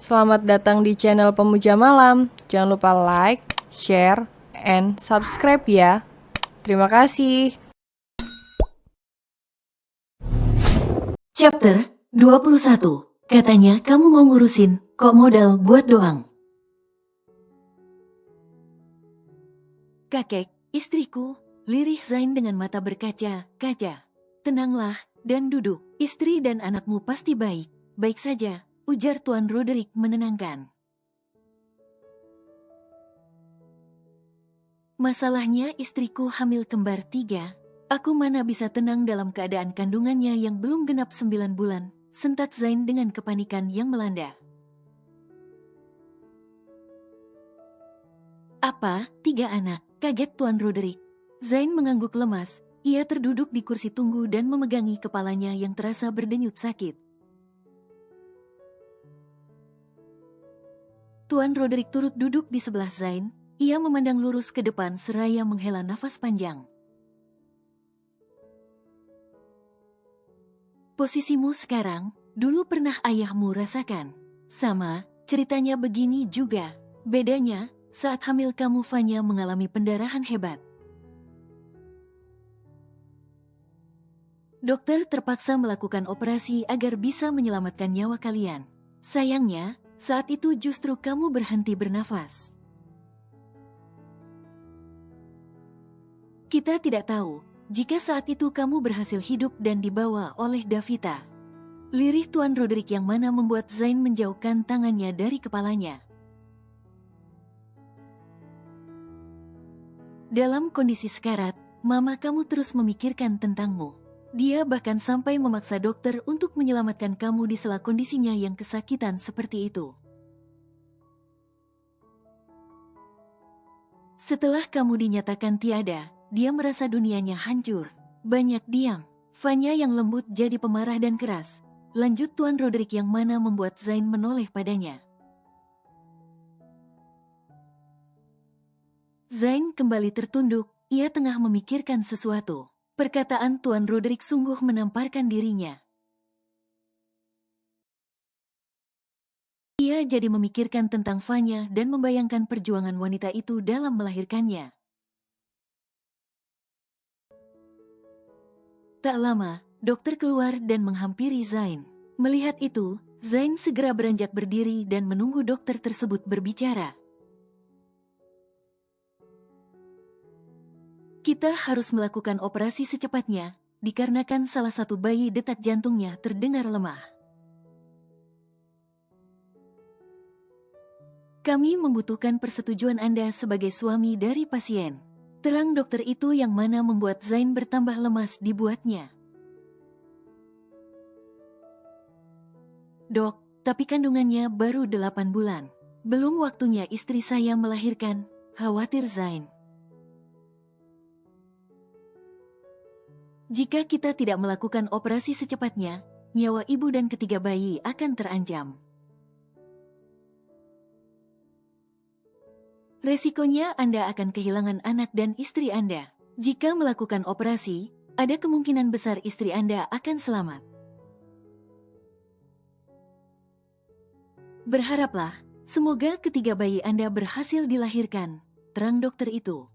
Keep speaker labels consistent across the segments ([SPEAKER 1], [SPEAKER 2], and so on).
[SPEAKER 1] Selamat datang di channel Pemuja Malam. Jangan lupa like, share, and subscribe ya. Terima kasih.
[SPEAKER 2] Chapter 21. Katanya kamu mau ngurusin, kok modal buat doang. Kakek, istriku, lirih Zain dengan mata berkaca-kaca. Tenanglah, dan duduk, istri dan anakmu pasti baik. Baik saja, ujar Tuan Roderick menenangkan. Masalahnya istriku hamil kembar 3. Aku mana bisa tenang dalam keadaan kandungannya yang belum genap 9 bulan, sentak Zain dengan kepanikan yang melanda. Apa? 3 anak? Kaget Tuan Roderick. Zain mengangguk lemas. Ia terduduk di kursi tunggu dan memegangi kepalanya yang terasa berdenyut sakit. Tuan Roderick turut duduk di sebelah Zain. Ia memandang lurus ke depan seraya menghela nafas panjang. Posisimu sekarang, dulu pernah ayahmu rasakan. Sama, ceritanya begini juga. Bedanya, saat hamil kamu Fanya mengalami pendarahan hebat. Dokter terpaksa melakukan operasi agar bisa menyelamatkan nyawa kalian. Sayangnya, saat itu justru kamu berhenti bernafas. Kita tidak tahu jika saat itu kamu berhasil hidup dan dibawa oleh Davita. Lirih Tuan Roderick yang mana membuat Zain menjauhkan tangannya dari kepalanya. Dalam kondisi sekarat, mama kamu terus memikirkan tentangmu. Dia bahkan sampai memaksa dokter untuk menyelamatkan kamu di sela kondisinya yang kesakitan seperti itu. Setelah kamu dinyatakan tiada, dia merasa dunianya hancur. Banyak diam. Fanya yang lembut jadi pemarah dan keras. Lanjut Tuan Roderick yang mana membuat Zain menoleh padanya. Zain kembali tertunduk, ia tengah memikirkan sesuatu. Perkataan Tuan Roderick sungguh menamparkan dirinya. Ia jadi memikirkan tentang Fanya dan membayangkan perjuangan wanita itu dalam melahirkannya. Tak lama, dokter keluar dan menghampiri Zain. Melihat itu, Zain segera beranjak berdiri dan menunggu dokter tersebut berbicara. Kita harus melakukan operasi secepatnya, dikarenakan salah satu bayi detak jantungnya terdengar lemah. Kami membutuhkan persetujuan Anda sebagai suami dari pasien. Terang dokter itu yang mana membuat Zain bertambah lemas dibuatnya. Dok, tapi kandungannya baru 8 bulan. Belum waktunya istri saya melahirkan, khawatir Zain. Jika kita tidak melakukan operasi secepatnya, nyawa ibu dan ketiga bayi akan terancam. Resikonya Anda akan kehilangan anak dan istri Anda. Jika melakukan operasi, ada kemungkinan besar istri Anda akan selamat. Berharaplah, semoga ketiga bayi Anda berhasil dilahirkan, terang dokter itu.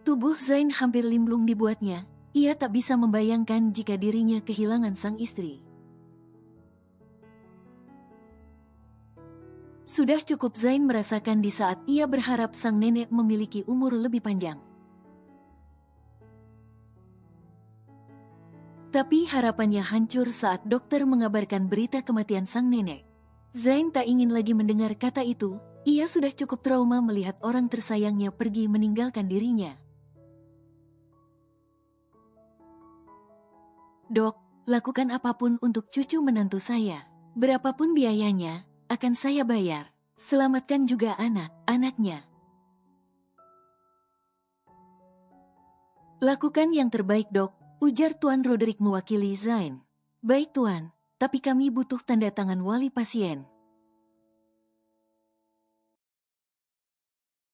[SPEAKER 2] Tubuh Zain hampir linglung dibuatnya, ia tak bisa membayangkan jika dirinya kehilangan sang istri. Sudah cukup Zain merasakan di saat ia berharap sang nenek memiliki umur lebih panjang. Tapi harapannya hancur saat dokter mengabarkan berita kematian sang nenek. Zain tak ingin lagi mendengar kata itu, ia sudah cukup trauma melihat orang tersayangnya pergi meninggalkan dirinya. Dok, lakukan apapun untuk cucu menantu saya. Berapapun biayanya, akan saya bayar. Selamatkan juga anak-anaknya. Lakukan yang terbaik dok, ujar Tuan Roderick mewakili Zain. Baik Tuan, tapi kami butuh tanda tangan wali pasien.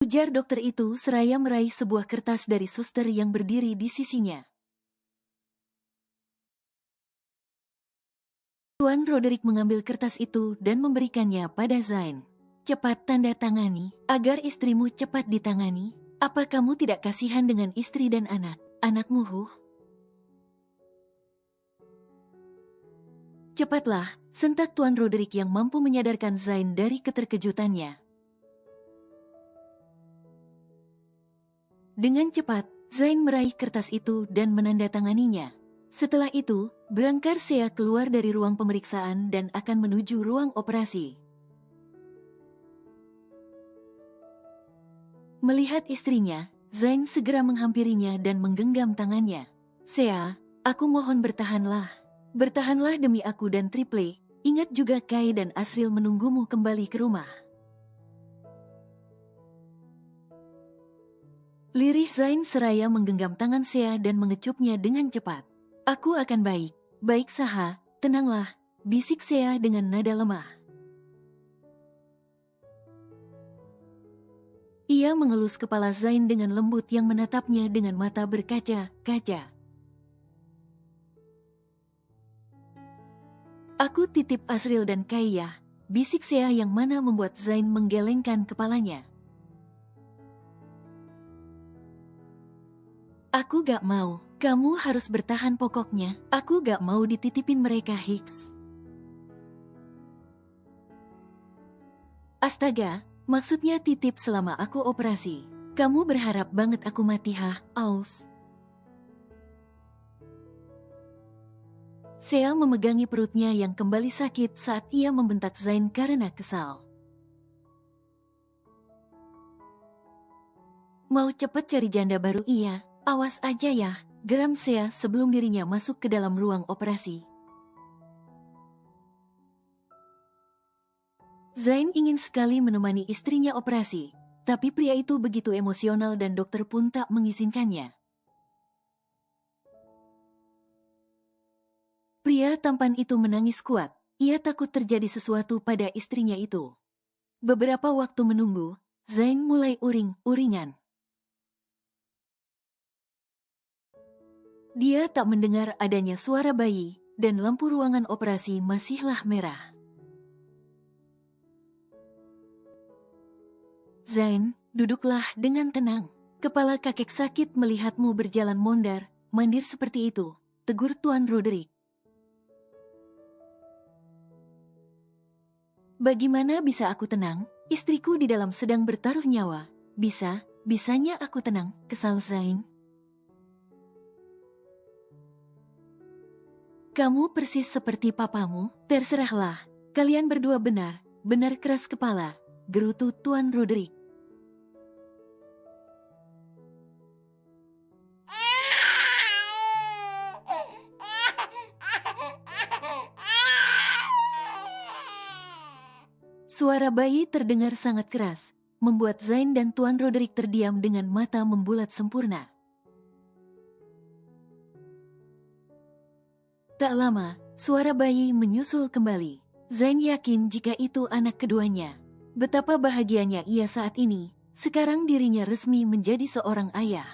[SPEAKER 2] Ujar dokter itu seraya meraih sebuah kertas dari suster yang berdiri di sisinya. Tuan Roderick mengambil kertas itu dan memberikannya pada Zain. Cepat tanda tangani, agar istrimu cepat ditangani. Apa kamu tidak kasihan dengan istri dan anakmu? Cepatlah, sentak Tuan Roderick yang mampu menyadarkan Zain dari keterkejutannya. Dengan cepat, Zain meraih kertas itu dan menandatanganinya. Setelah itu, Brangkar Sea keluar dari ruang pemeriksaan dan akan menuju ruang operasi. Melihat istrinya, Zain segera menghampirinya dan menggenggam tangannya. Sea, aku mohon bertahanlah. Bertahanlah demi aku dan Triple. Ingat juga Kai dan Asril menunggumu kembali ke rumah. Lirih Zain seraya menggenggam tangan Sea dan mengecupnya dengan cepat. Aku akan baik. Baik Saha, tenanglah, bisik Sea dengan nada lemah. Ia mengelus kepala Zain dengan lembut yang menatapnya dengan mata berkaca-kaca. Aku titip Asril dan Kai ya, bisik Sea yang mana membuat Zain menggelengkan kepalanya. Aku gak mau. Kamu harus bertahan pokoknya. Aku gak mau dititipin mereka Hicks. Astaga, maksudnya titip selama aku operasi. Kamu berharap banget aku mati Aus? Sea memegangi perutnya yang kembali sakit saat ia membentak Zain karena kesal. Mau cepet cari janda baru iya? Awas aja ya. Geram Sea sebelum dirinya masuk ke dalam ruang operasi. Zain ingin sekali menemani istrinya operasi, tapi pria itu begitu emosional dan dokter pun tak mengizinkannya. Pria tampan itu menangis kuat, ia takut terjadi sesuatu pada istrinya itu. Beberapa waktu menunggu, Zain mulai uring-uringan. Dia tak mendengar adanya suara bayi, dan lampu ruangan operasi masihlah merah. Zain, duduklah dengan tenang. Kepala kakek sakit melihatmu berjalan mondar-mandir seperti itu, tegur Tuan Roderick. Bagaimana bisa aku tenang? Istriku di dalam sedang bertaruh nyawa. Bisanya aku tenang, kesal Zain. Kamu persis seperti papamu, terserahlah. Kalian berdua benar keras kepala, gerutu Tuan Roderick. Suara bayi terdengar sangat keras, membuat Zain dan Tuan Roderick terdiam dengan mata membulat sempurna. Tak lama, suara bayi menyusul kembali. Zain yakin jika itu anak keduanya. Betapa bahagianya ia saat ini, sekarang dirinya resmi menjadi seorang ayah.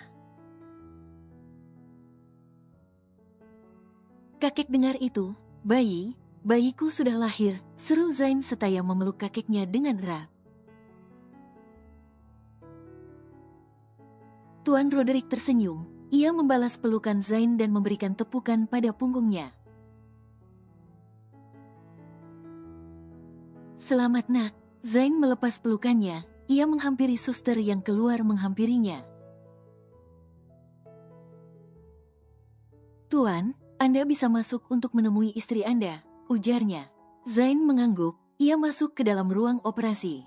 [SPEAKER 2] Kakek dengar itu, bayiku sudah lahir, seru Zain setaya memeluk kakeknya dengan erat. Tuan Roderick tersenyum, ia membalas pelukan Zain dan memberikan tepukan pada punggungnya. Selamat nak, Zain melepas pelukannya, ia menghampiri suster yang keluar menghampirinya. Tuan, Anda bisa masuk untuk menemui istri Anda, ujarnya. Zain mengangguk, ia masuk ke dalam ruang operasi.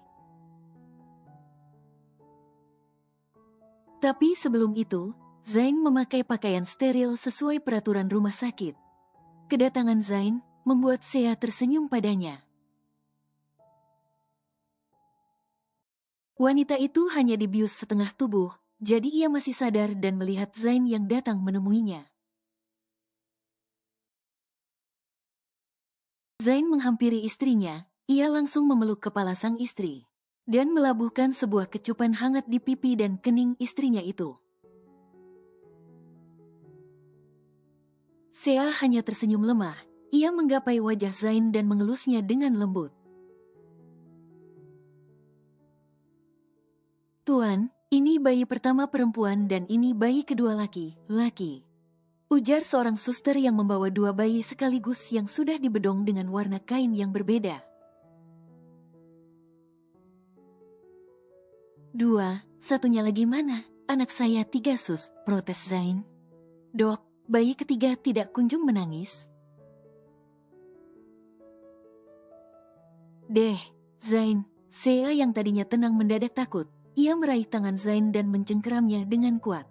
[SPEAKER 2] Tapi sebelum itu, Zain memakai pakaian steril sesuai peraturan rumah sakit. Kedatangan Zain membuat Sea tersenyum padanya. Wanita itu hanya dibius setengah tubuh, jadi ia masih sadar dan melihat Zain yang datang menemuinya. Zain menghampiri istrinya, ia langsung memeluk kepala sang istri dan melabuhkan sebuah kecupan hangat di pipi dan kening istrinya itu. Sea hanya tersenyum lemah, ia menggapai wajah Zain dan mengelusnya dengan lembut. "Tuan, ini bayi pertama perempuan dan ini bayi kedua laki-laki," ujar seorang suster yang membawa dua bayi sekaligus yang sudah dibedong dengan warna kain yang berbeda. "Dua, satunya lagi mana? Anak saya 3 sus," protes Zain. "Dok, bayi ketiga tidak kunjung menangis." Zain, Sea yang tadinya tenang mendadak takut. Ia meraih tangan Zain dan mencengkeramnya dengan kuat.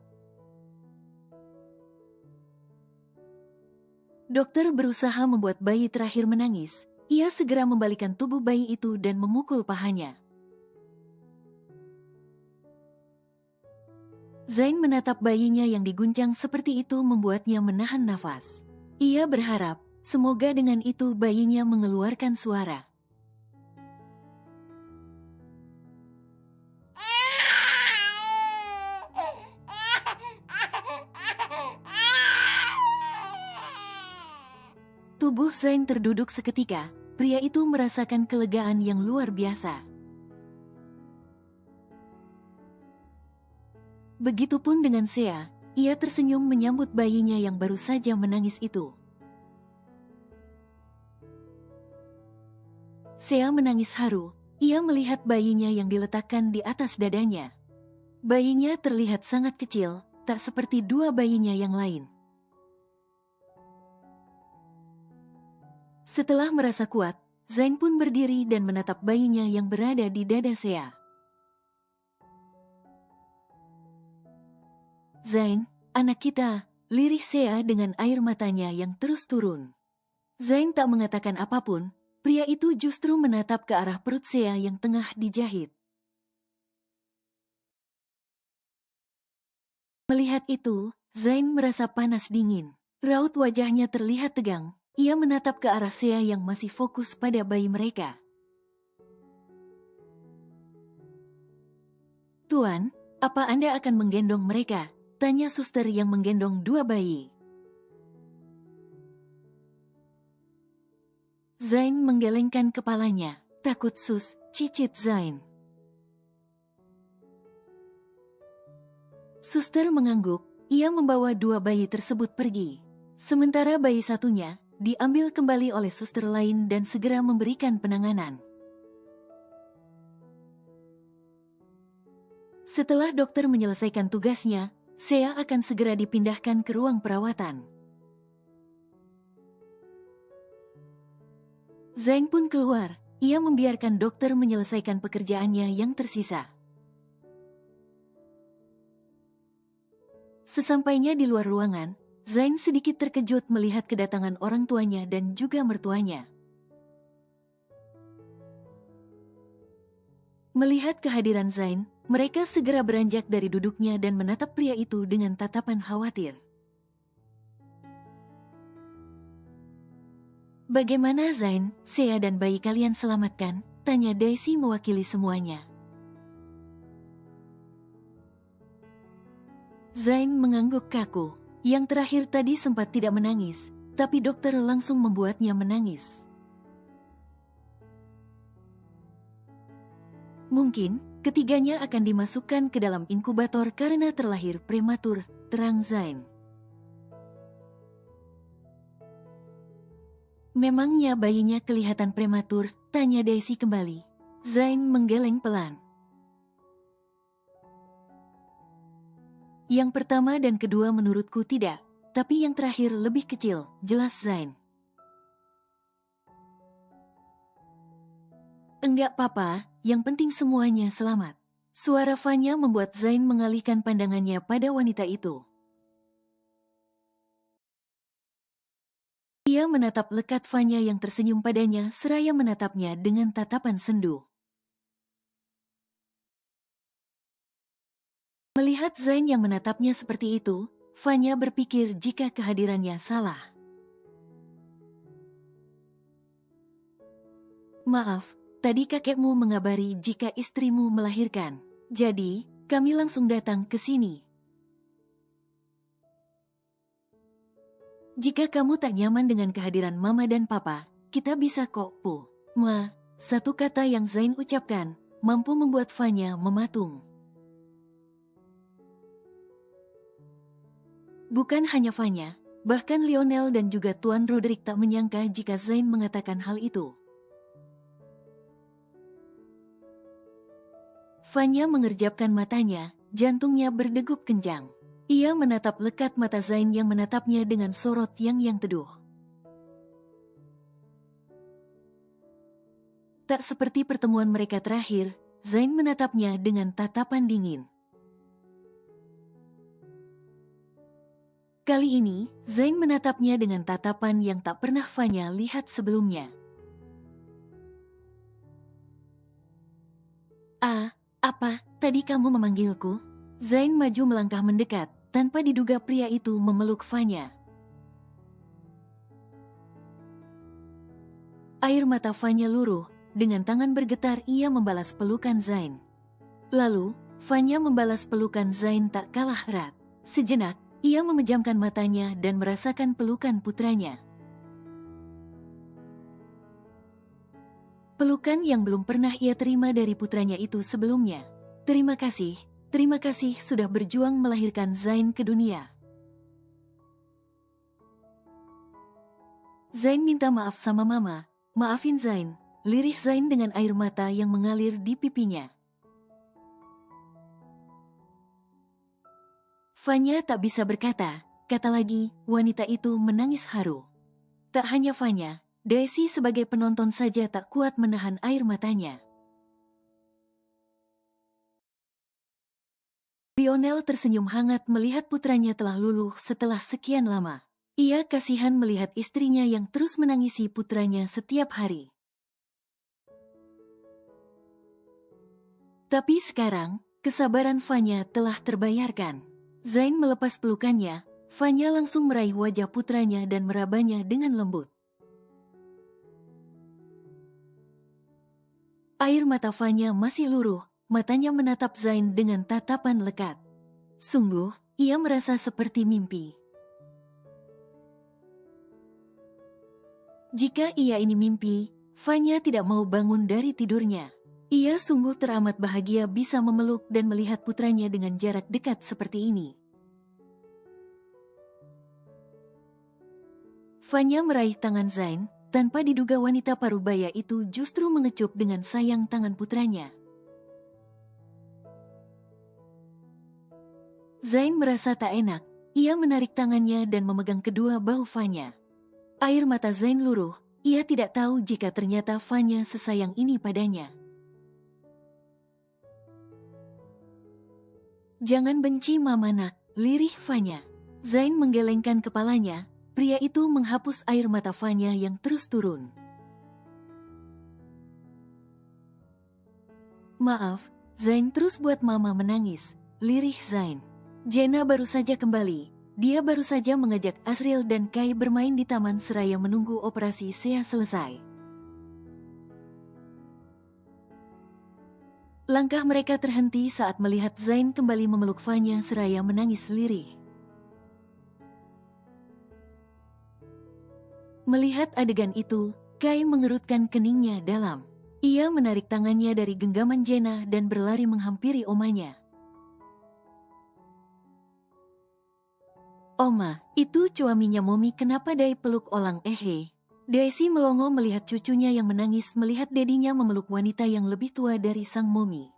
[SPEAKER 2] Dokter berusaha membuat bayi terakhir menangis. Ia segera membalikan tubuh bayi itu dan memukul pahanya. Zain menatap bayinya yang diguncang seperti itu membuatnya menahan nafas. Ia berharap, semoga dengan itu bayinya mengeluarkan suara. Tubuh Zain terduduk seketika. Pria itu merasakan kelegaan yang luar biasa. Begitupun dengan Sea, ia tersenyum menyambut bayinya yang baru saja menangis itu. Sea menangis haru, ia melihat bayinya yang diletakkan di atas dadanya. Bayinya terlihat sangat kecil, tak seperti dua bayinya yang lain. Setelah merasa kuat, Zain pun berdiri dan menatap bayinya yang berada di dada Sea. "Zain, anak kita," lirih Sea dengan air matanya yang terus turun. Zain tak mengatakan apapun, pria itu justru menatap ke arah perut Sea yang tengah dijahit. Melihat itu, Zain merasa panas dingin. Raut wajahnya terlihat tegang. Ia menatap ke arah Sea yang masih fokus pada bayi mereka. "Tuan, apa Anda akan menggendong mereka?" tanya suster yang menggendong dua bayi. Zain menggelengkan kepalanya. "Takut sus," cicit Zain. Suster mengangguk. Ia membawa dua bayi tersebut pergi. Sementara bayi satunya diambil kembali oleh suster lain dan segera memberikan penanganan. Setelah dokter menyelesaikan tugasnya, Sea akan segera dipindahkan ke ruang perawatan. Zain pun keluar. Ia membiarkan dokter menyelesaikan pekerjaannya yang tersisa. Sesampainya di luar ruangan, Zain sedikit terkejut melihat kedatangan orang tuanya dan juga mertuanya. Melihat kehadiran Zain, mereka segera beranjak dari duduknya dan menatap pria itu dengan tatapan khawatir. "Bagaimana Zain, Sea dan bayi kalian selamatkan?" tanya Daisy mewakili semuanya. Zain mengangguk kaku. Yang terakhir tadi sempat tidak menangis, tapi dokter langsung membuatnya menangis. "Mungkin, ketiganya akan dimasukkan ke dalam inkubator karena terlahir prematur," terang Zain. "Memangnya bayinya kelihatan prematur?" tanya Daisy kembali. Zain menggeleng pelan. "Yang pertama dan kedua menurutku tidak, tapi yang terakhir lebih kecil," jelas Zain. "Enggak apa-apa, yang penting semuanya selamat." Suara Vanya membuat Zain mengalihkan pandangannya pada wanita itu. Ia menatap lekat Vanya yang tersenyum padanya seraya menatapnya dengan tatapan sendu. Melihat Zain yang menatapnya seperti itu, Vanya berpikir jika kehadirannya salah. "Maaf, tadi kakekmu mengabari jika istrimu melahirkan. Jadi, kami langsung datang ke sini." Jika kamu tak nyaman dengan kehadiran mama dan papa, kita bisa kok, Pu. Ma, satu kata yang Zain ucapkan, mampu membuat Fanya mematung. Bukan hanya Fanya, bahkan Lionel dan juga Tuan Roderick tak menyangka jika Zain mengatakan hal itu. Fanya mengerjapkan matanya, jantungnya berdegup kencang. Ia menatap lekat mata Zain yang menatapnya dengan sorot yang teduh. Tak seperti pertemuan mereka terakhir, Zain menatapnya dengan tatapan dingin. Kali ini, Zain menatapnya dengan tatapan yang tak pernah Fanya lihat sebelumnya. Apa? Tadi kamu memanggilku? Zain maju melangkah mendekat, tanpa diduga pria itu memeluk Fanya. Air mata Fanya luruh, dengan tangan bergetar ia membalas pelukan Zain. Lalu, Fanya membalas pelukan Zain tak kalah erat. Sejenak, ia memejamkan matanya dan merasakan pelukan putranya. Pelukan yang belum pernah ia terima dari putranya itu sebelumnya. Terima kasih sudah berjuang melahirkan Zain ke dunia. Zain minta maaf sama mama, maafin Zain, lirih Zain dengan air mata yang mengalir di pipinya. Fanya tak bisa berkata, kata lagi, wanita itu menangis haru. Tak hanya Fanya, Daisy sebagai penonton saja tak kuat menahan air matanya. Lionel tersenyum hangat melihat putranya telah luluh setelah sekian lama. Ia kasihan melihat istrinya yang terus menangisi putranya setiap hari. Tapi sekarang, kesabaran Fanya telah terbayarkan. Zain melepas pelukannya, Fanya langsung meraih wajah putranya dan merabanya dengan lembut. Air mata Fanya masih luruh, matanya menatap Zain dengan tatapan lekat. Sungguh, ia merasa seperti mimpi. Jika ia ini mimpi, Fanya tidak mau bangun dari tidurnya. Ia sungguh teramat bahagia bisa memeluk dan melihat putranya dengan jarak dekat seperti ini. Fanya meraih tangan Zain, tanpa diduga wanita parubaya itu justru mengecup dengan sayang tangan putranya. Zain merasa tak enak, ia menarik tangannya dan memegang kedua bahu Fanya. Air mata Zain luruh, ia tidak tahu jika ternyata Fanya sesayang ini padanya. Jangan benci mama nak, lirih Fanya. Zain menggelengkan kepalanya, pria itu menghapus air mata Fanya yang terus turun. Maaf, Zain terus buat mama menangis, lirih Zain. Jenna baru saja kembali, dia baru saja mengajak Asriel dan Kai bermain di taman seraya menunggu operasi Sea selesai. Langkah mereka terhenti saat melihat Zain kembali memeluk Fanya seraya menangis lirih. Melihat adegan itu, Kai mengerutkan keningnya dalam. Ia menarik tangannya dari genggaman Jenna dan berlari menghampiri omanya. Oma, itu suaminya Momi kenapa Dai peluk Olang Ehe? Daisy melongo melihat cucunya yang menangis melihat dedinya memeluk wanita yang lebih tua dari sang Momi.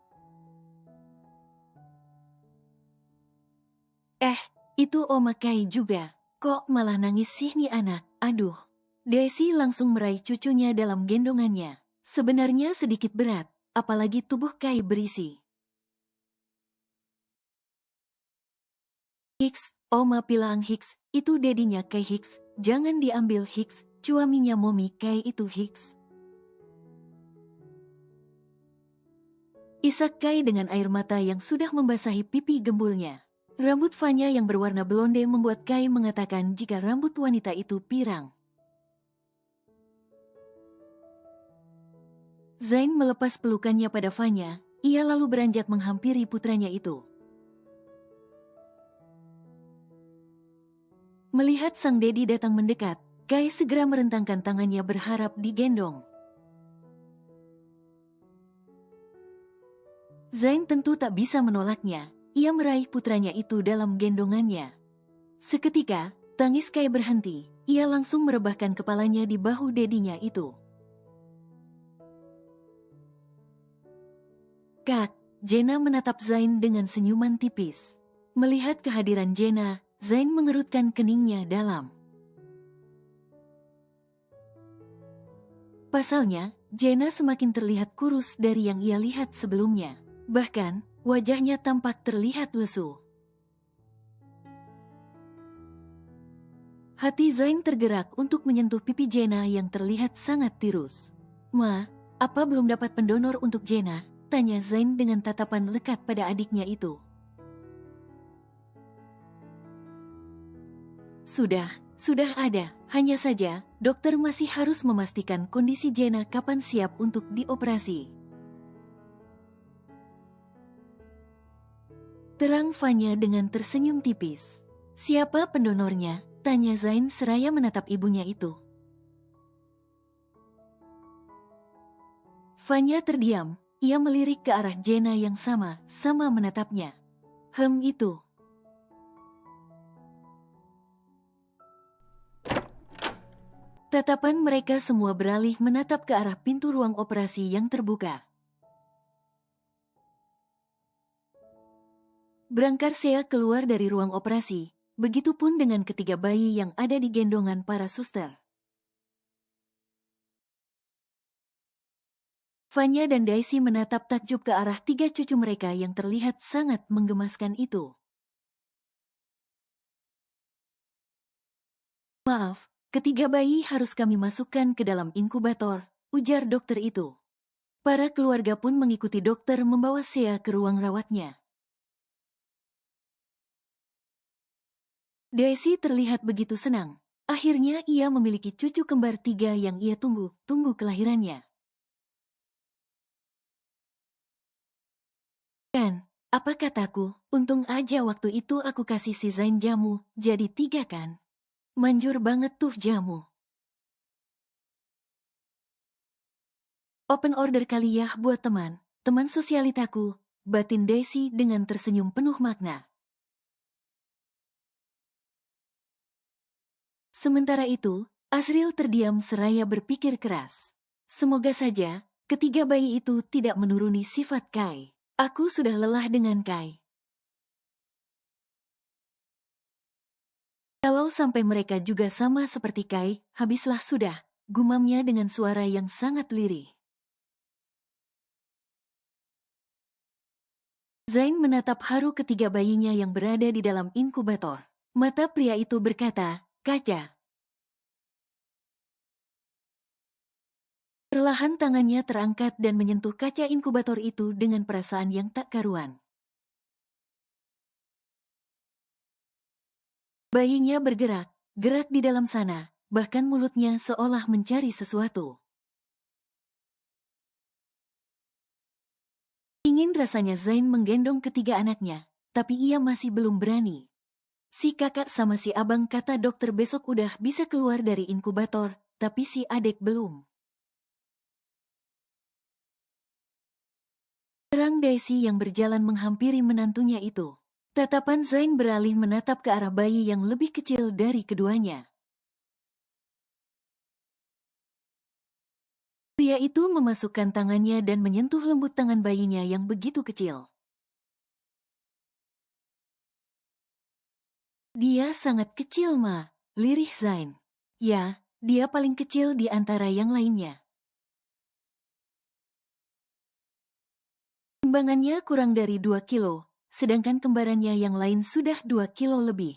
[SPEAKER 2] Itu Oma Kai juga. Kok malah nangis sih nih anak? Aduh. Daisy langsung meraih cucunya dalam gendongannya. Sebenarnya sedikit berat, apalagi tubuh Kai berisi. Hicks, Oma bilang Hicks, itu dedinya Kai Hicks, jangan diambil Hicks, suaminya Momi Kai itu Hicks. Isak Kai dengan air mata yang sudah membasahi pipi gembulnya. Rambut Fanya yang berwarna blonde membuat Kai mengatakan jika rambut wanita itu pirang. Zain melepas pelukannya pada Fanya, ia lalu beranjak menghampiri putranya itu. Melihat sang Dedi datang mendekat, Kai segera merentangkan tangannya berharap digendong. Zain tentu tak bisa menolaknya. Ia meraih putranya itu dalam gendongannya. Seketika, tangis Kai berhenti. Ia langsung merebahkan kepalanya di bahu dedinya itu. Kak, Jenna menatap Zain dengan senyuman tipis. Melihat kehadiran Jenna, Zain mengerutkan keningnya dalam. Pasalnya, Jenna semakin terlihat kurus dari yang ia lihat sebelumnya. Bahkan, wajahnya tampak terlihat lesu. Hati Zain tergerak untuk menyentuh pipi Jenna yang terlihat sangat tirus. "Ma, apa belum dapat pendonor untuk Jenna?" tanya Zain dengan tatapan lekat pada adiknya itu. Sudah ada. Hanya saja, dokter masih harus memastikan kondisi Jenna kapan siap untuk dioperasi. Terang Fanya dengan tersenyum tipis. "Siapa pendonornya?" tanya Zain seraya menatap ibunya itu. Fanya terdiam. Ia melirik ke arah Jenna yang sama menatapnya. Itu. Tatapan mereka semua beralih menatap ke arah pintu ruang operasi yang terbuka. Brangkarsea keluar dari ruang operasi, begitupun dengan ketiga bayi yang ada di gendongan para suster. Fanya dan Daisy menatap takjub ke arah tiga cucu mereka yang terlihat sangat menggemaskan itu. "Maaf, ketiga bayi harus kami masukkan ke dalam inkubator," ujar dokter itu. Para keluarga pun mengikuti dokter membawa Sea ke ruang rawatnya. Daisy terlihat begitu senang. Akhirnya ia memiliki cucu kembar 3 yang ia tunggu kelahirannya. "Kan, apa kataku? Untung aja waktu itu aku kasih si Zain jamu, jadi 3 kan? Manjur banget tuh jamu. Open order kali ya buat teman sosialitaku," batin Daisy dengan tersenyum penuh makna. Sementara itu, Asriel terdiam seraya berpikir keras. Semoga saja, ketiga bayi itu tidak menuruni sifat Kai. Aku sudah lelah dengan Kai. Kalau sampai mereka juga sama seperti Kai, habislah sudah, gumamnya dengan suara yang sangat lirih. Zain menatap haru ketiga bayinya yang berada di dalam inkubator. Mata pria itu berkata, "Kaca." Perlahan tangannya terangkat dan menyentuh kaca inkubator itu dengan perasaan yang tak karuan. Bayinya bergerak, gerak di dalam sana, bahkan mulutnya seolah mencari sesuatu. Ingin rasanya Zain menggendong ketiga anaknya, tapi ia masih belum berani. Si kakak sama si abang kata dokter besok udah bisa keluar dari inkubator, tapi si adik belum. Terang Daisy yang berjalan menghampiri menantunya itu. Tatapan Zain beralih menatap ke arah bayi yang lebih kecil dari keduanya. Pria itu memasukkan tangannya dan menyentuh lembut tangan bayinya yang begitu kecil. "Dia sangat kecil, Ma," lirih Zain. "Ya, dia paling kecil di antara yang lainnya. Timbangannya kurang dari 2 kilo, sedangkan kembarannya yang lain sudah 2 kilo lebih.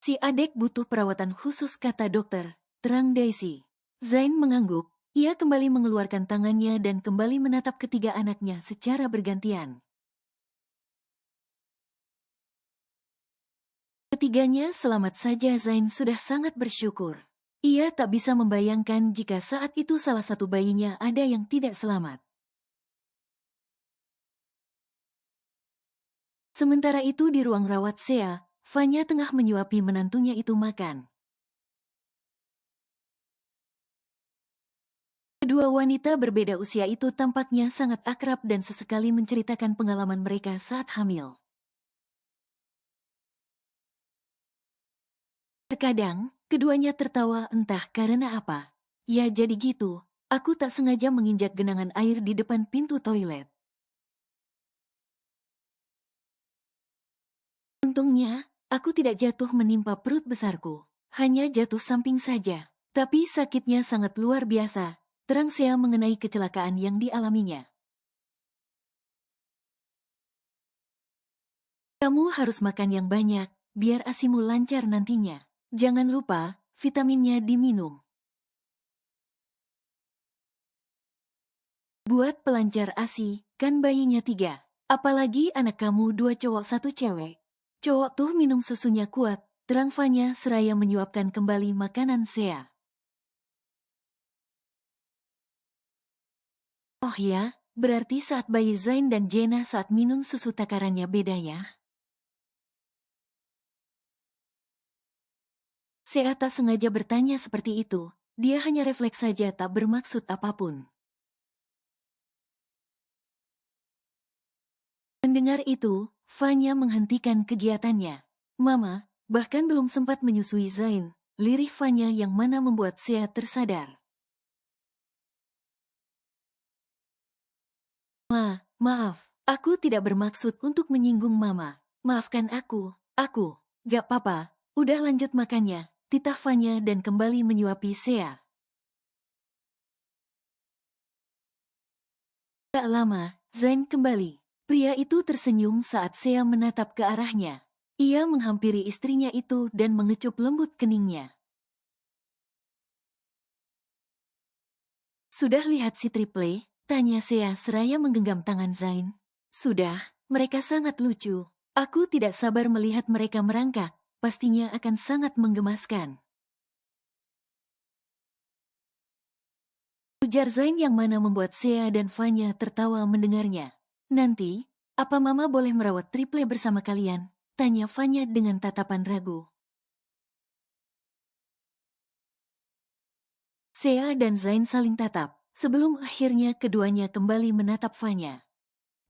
[SPEAKER 2] Si adik butuh perawatan khusus," kata dokter, terang Daisy. Zain mengangguk, ia kembali mengeluarkan tangannya dan kembali menatap ketiga anaknya secara bergantian. Ketiganya selamat saja. Zain sudah sangat bersyukur. Ia tak bisa membayangkan jika saat itu salah satu bayinya ada yang tidak selamat. Sementara itu di ruang rawat Sea, Fanya tengah menyuapi menantunya itu makan. Kedua wanita berbeda usia itu tampaknya sangat akrab dan sesekali menceritakan pengalaman mereka saat hamil. Terkadang, keduanya tertawa entah karena apa. Ya jadi gitu, aku tak sengaja menginjak genangan air di depan pintu toilet. Untungnya, aku tidak jatuh menimpa perut besarku. Hanya jatuh samping saja. Tapi sakitnya sangat luar biasa. Terang Sea mengenai kecelakaan yang dialaminya. Kamu harus makan yang banyak, biar asimu lancar nantinya. Jangan lupa, vitaminnya diminum. Buat pelancar ASI, kan bayinya 3. Apalagi anak kamu 2 cowok 1 cewek. Cowok tuh minum susunya kuat, terang Fanya seraya menyuapkan kembali makanan Sea. Oh ya, berarti saat bayi Zain dan Jenna saat minum susu takarannya beda ya? Sea tak sengaja bertanya seperti itu, dia hanya refleks saja tak bermaksud apapun. Mendengar itu, Fanya menghentikan kegiatannya. Mama, bahkan belum sempat menyusui Zain, lirih Fanya yang mana membuat Sea tersadar. Maaf, aku tidak bermaksud untuk menyinggung Mama. Maafkan aku, gak apa-apa, udah lanjut makannya, titah Fanya dan kembali menyuapi Sea. Tak lama, Zain kembali. Pria itu tersenyum saat Sea menatap ke arahnya. Ia menghampiri istrinya itu dan mengecup lembut keningnya. Sudah lihat si Triple? Tanya Sea seraya menggenggam tangan Zain. Sudah, mereka sangat lucu. Aku tidak sabar melihat mereka merangkak. Pastinya akan sangat menggemaskan. Ujar Zain yang mana membuat Sea dan Fanya tertawa mendengarnya. Nanti, apa Mama boleh merawat Triple bersama kalian? Tanya Fanya dengan tatapan ragu. Sea dan Zain saling tatap, sebelum akhirnya keduanya kembali menatap Fanya.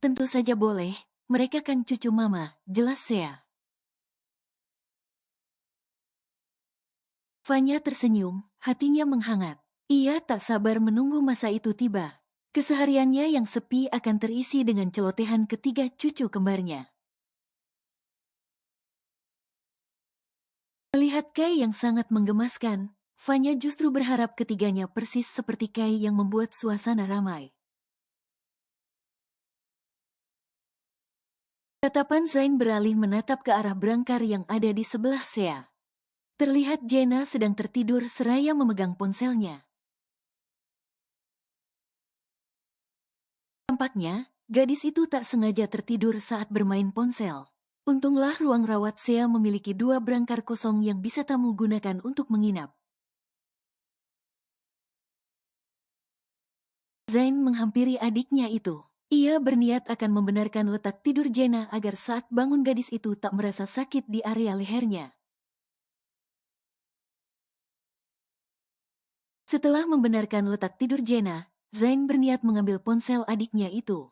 [SPEAKER 2] Tentu saja boleh, mereka kan cucu Mama, jelas Sea. Fanya tersenyum, hatinya menghangat. Ia tak sabar menunggu masa itu tiba. Kesehariannya yang sepi akan terisi dengan celotehan ketiga cucu kembarnya. Melihat Kai yang sangat menggemaskan, Fanya justru berharap ketiganya persis seperti Kai yang membuat suasana ramai. Tatapan Zain beralih menatap ke arah berangkar yang ada di sebelah Sea. Terlihat Jenna sedang tertidur seraya memegang ponselnya. Tampaknya, gadis itu tak sengaja tertidur saat bermain ponsel. Untunglah ruang rawat Sea memiliki 2 berangkar kosong yang bisa tamu gunakan untuk menginap. Zain menghampiri adiknya itu. Ia berniat akan membenarkan letak tidur Jenna agar saat bangun gadis itu tak merasa sakit di area lehernya. Setelah membenarkan letak tidur Jenna, Zain berniat mengambil ponsel adiknya itu.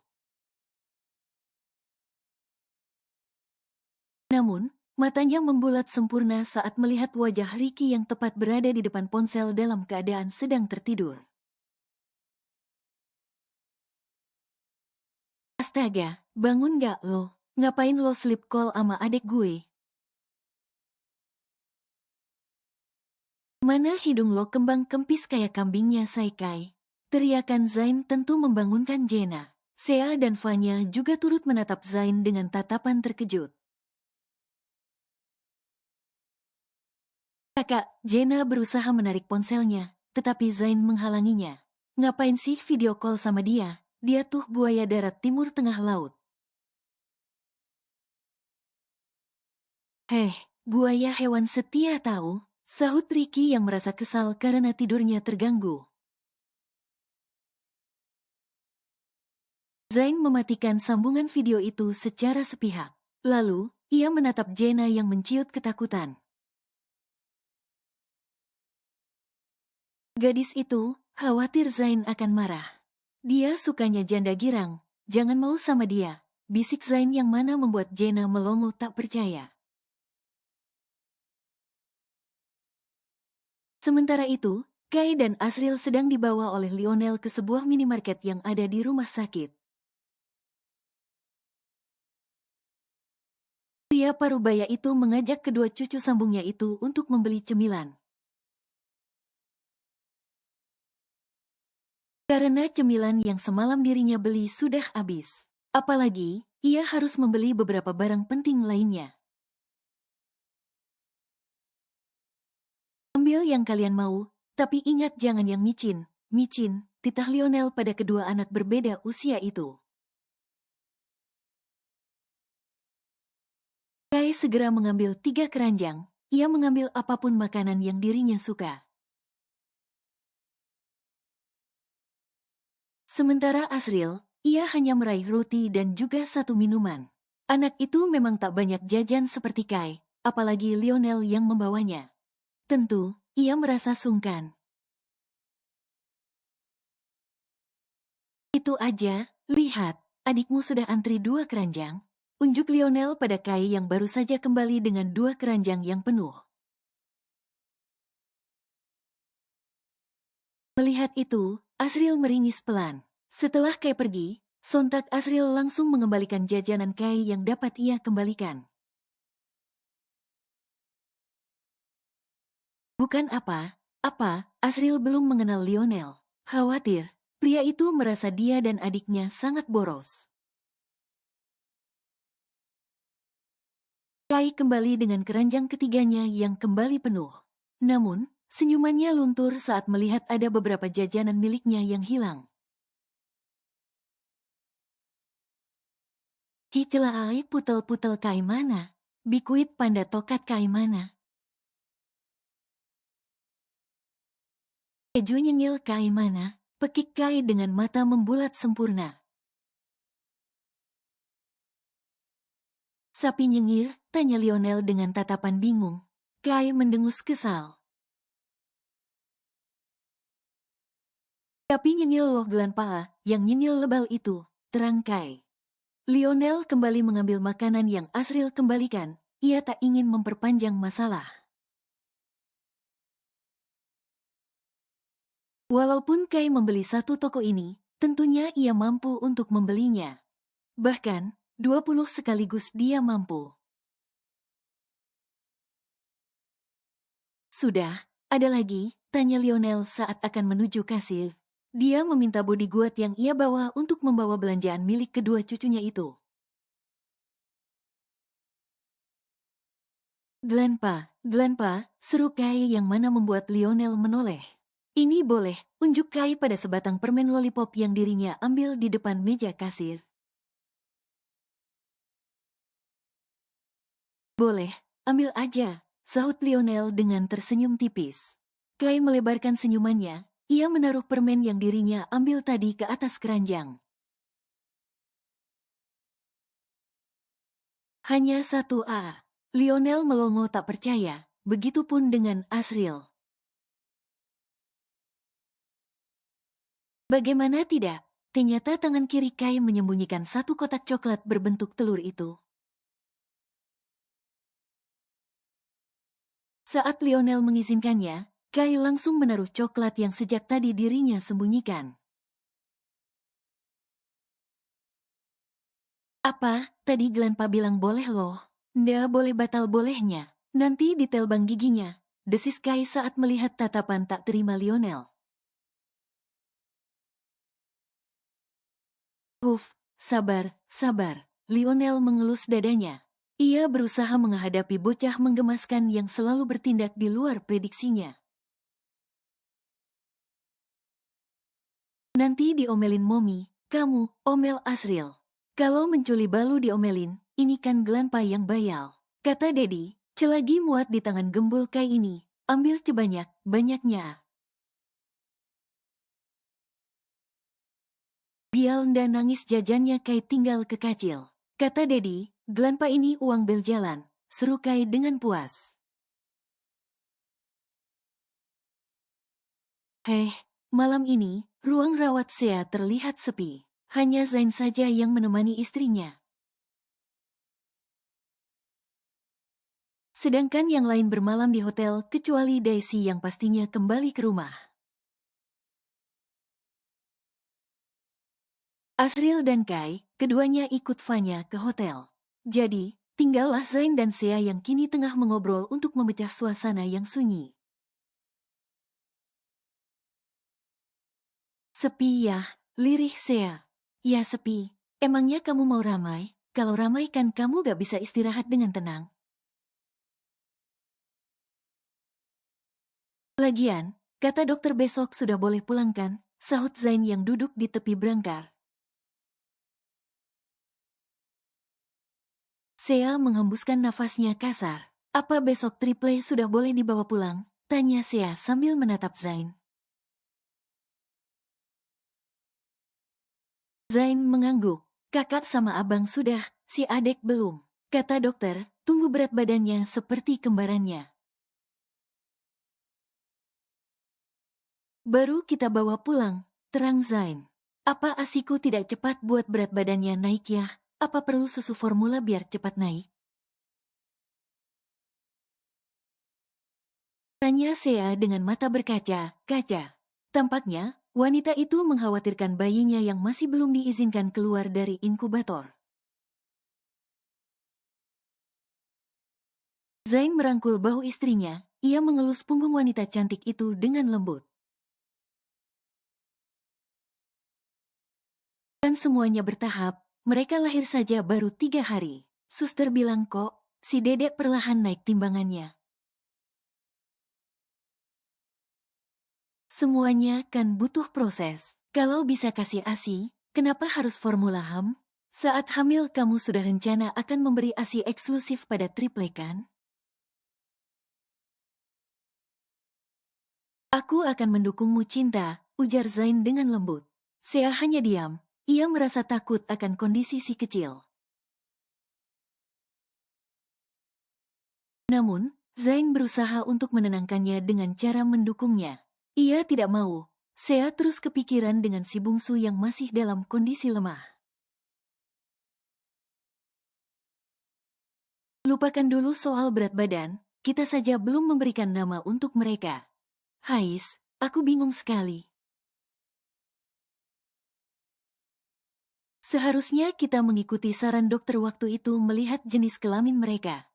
[SPEAKER 2] Namun, matanya membulat sempurna saat melihat wajah Ricky yang tepat berada di depan ponsel dalam keadaan sedang tertidur. Astaga, bangun gak lo? Ngapain lo sleep call sama adek gue? Mana hidung lo kembang kempis kayak kambingnya Saikai? Teriakan Zain tentu membangunkan Jenna. Sea dan Fanya juga turut menatap Zain dengan tatapan terkejut. Kakak, Jenna berusaha menarik ponselnya, tetapi Zain menghalanginya. Ngapain sih video call sama dia? Dia tuh buaya darat timur tengah laut. Buaya hewan setia tahu, sahut Ricky yang merasa kesal karena tidurnya terganggu. Zain mematikan sambungan video itu secara sepihak. Lalu, ia menatap Jenna yang menciut ketakutan. Gadis itu khawatir Zain akan marah. Dia sukanya janda girang, jangan mau sama dia, bisik Zain yang mana membuat Jenna melongo tak percaya. Sementara itu, Kai dan Asriel sedang dibawa oleh Lionel ke sebuah minimarket yang ada di rumah sakit. Pria parubaya itu mengajak kedua cucu sambungnya itu untuk membeli cemilan. Karena cemilan yang semalam dirinya beli sudah habis. Apalagi, ia harus membeli beberapa barang penting lainnya. Ambil yang kalian mau, tapi ingat jangan yang micin. Micin, titah Lionel pada kedua anak berbeda usia itu. Kai segera mengambil 3 keranjang, ia mengambil apapun makanan yang dirinya suka. Sementara Asriel, ia hanya meraih roti dan juga 1 minuman. Anak itu memang tak banyak jajan seperti Kai, apalagi Lionel yang membawanya. Tentu, ia merasa sungkan. Itu aja, lihat, adikmu sudah antri 2 keranjang. Unjuk Lionel pada Kai yang baru saja kembali dengan 2 keranjang yang penuh. Melihat itu, Asriel meringis pelan. Setelah Kai pergi, sontak Asriel langsung mengembalikan jajanan Kai yang dapat ia kembalikan. Bukan apa, Asriel belum mengenal Lionel. Khawatir, pria itu merasa dia dan adiknya sangat boros. Kai kembali dengan keranjang ketiganya yang kembali penuh. Namun, senyumannya luntur saat melihat ada beberapa jajanan miliknya yang hilang. Hicelaai putel-putel Kai mana? Bikuit panda tokat Kai mana? Keju nyengil Kai mana? Pekik Kai dengan mata membulat sempurna. Sapi nyengir, tanya Lionel dengan tatapan bingung. Kai mendengus kesal. Tapi nyengil loh Glanpa, yang nyengil lebal itu, terang Kai. Lionel kembali mengambil makanan yang Asriel kembalikan, ia tak ingin memperpanjang masalah. Walaupun Kai membeli 1 toko ini, tentunya ia mampu untuk membelinya. Bahkan, 20 sekaligus dia mampu. Sudah, ada lagi, tanya Lionel saat akan menuju kasir. Dia meminta bodyguard yang ia bawa untuk membawa belanjaan milik kedua cucunya itu. Glanpa, seru Kai yang mana membuat Lionel menoleh. Ini boleh, unjuk Kai pada sebatang permen lollipop yang dirinya ambil di depan meja kasir. Boleh, ambil aja, sahut Lionel dengan tersenyum tipis. Kai melebarkan senyumannya, ia menaruh permen yang dirinya ambil tadi ke atas keranjang. Hanya 1 A. Lionel melongo tak percaya, begitupun dengan Asriel. Bagaimana tidak? Ternyata tangan kiri Kai menyembunyikan 1 kotak coklat berbentuk telur itu. Saat Lionel mengizinkannya, Kai langsung menaruh coklat yang sejak tadi dirinya sembunyikan. Apa? Tadi Glanpa bilang boleh loh. Nda boleh batal bolehnya. Nanti ditelbang giginya. Desis Kai saat melihat tatapan tak terima Lionel. Sabar. Lionel mengelus dadanya. Ia berusaha menghadapi bocah menggemaskan yang selalu bertindak di luar prediksinya. Nanti diomelin Momi, kamu, omel Asriel. Kalau menculi balu diomelin, ini kan Glanpa yang bayal. Kata Dedi, celagi muat di tangan gembul Kai ini, ambil sebanyak-banyaknya. Bial nda nangis jajannya Kai tinggal kekacil. Kata Dedi, Gelanpa ini uang bel jalan, seru Kai dengan puas. Heh, malam ini, ruang rawat Sea terlihat sepi. Hanya Zain saja yang menemani istrinya. Sedangkan yang lain bermalam di hotel kecuali Daisy yang pastinya kembali ke rumah. Asriel dan Kai, keduanya ikut Fanya ke hotel. Jadi, tinggallah Zain dan Sea yang kini tengah mengobrol untuk memecah suasana yang sunyi. Sepi ya, lirih Sea. Ya sepi, emangnya kamu mau ramai? Kalau ramai kan kamu gak bisa istirahat dengan tenang. Lagian, kata dokter besok sudah boleh pulang kan? Sahut Zain yang duduk di tepi berangkar. Sea menghembuskan nafasnya kasar. Apa besok Triple sudah boleh dibawa pulang? Tanya Sea sambil menatap Zain. Zain mengangguk. Kakak sama abang sudah, si adek belum. Kata dokter, tunggu berat badannya seperti kembarannya. Baru kita bawa pulang, terang Zain. Apa asiku tidak cepat buat berat badannya naik ya? Apa perlu susu formula biar cepat naik? Tanya Sea dengan mata berkaca-kaca. Tampaknya, wanita itu mengkhawatirkan bayinya yang masih belum diizinkan keluar dari inkubator. Zain merangkul bahu istrinya, ia mengelus punggung wanita cantik itu dengan lembut. Dan semuanya bertahap, mereka lahir saja baru 3 hari. Suster bilang kok, si dedek perlahan naik timbangannya. Semuanya kan butuh proses. Kalau bisa kasih ASI, kenapa harus formula HAM? Saat hamil kamu sudah rencana akan memberi ASI eksklusif pada triple kan? Aku akan mendukungmu cinta, ujar Zain dengan lembut. Sea hanya diam, ia merasa takut akan kondisi si kecil. Namun, Zain berusaha untuk menenangkannya dengan cara mendukungnya. Ia tidak mau. Sea terus kepikiran dengan si bungsu yang masih dalam kondisi lemah. Lupakan dulu soal berat badan, kita saja belum memberikan nama untuk mereka. Hais, aku bingung sekali. Seharusnya kita mengikuti saran dokter waktu itu melihat jenis kelamin mereka.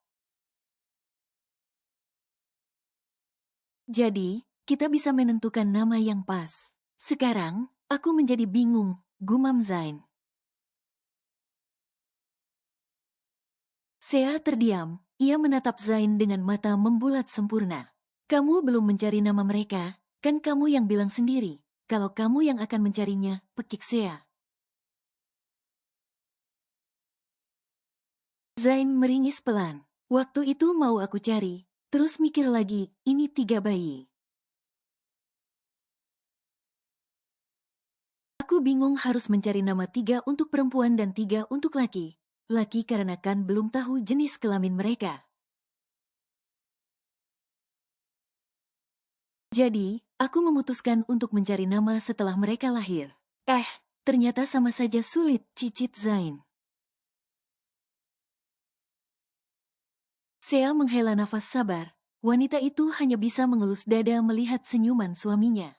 [SPEAKER 2] Jadi, kita bisa menentukan nama yang pas. Sekarang, aku menjadi bingung, gumam Zain. Sea terdiam, ia menatap Zain dengan mata membulat sempurna. Kamu belum mencari nama mereka, kan kamu yang bilang sendiri. Kalau kamu yang akan mencarinya, pekik Sea. Zain meringis pelan. Waktu itu mau aku cari, terus mikir lagi, ini 3 bayi. Aku bingung harus mencari nama 3 untuk perempuan dan 3 untuk laki. Laki karena kan belum tahu jenis kelamin mereka. Jadi, aku memutuskan untuk mencari nama setelah mereka lahir. Ternyata sama saja sulit, cicit Zain. Sea menghela nafas sabar. Wanita itu hanya bisa mengelus dada melihat senyuman suaminya.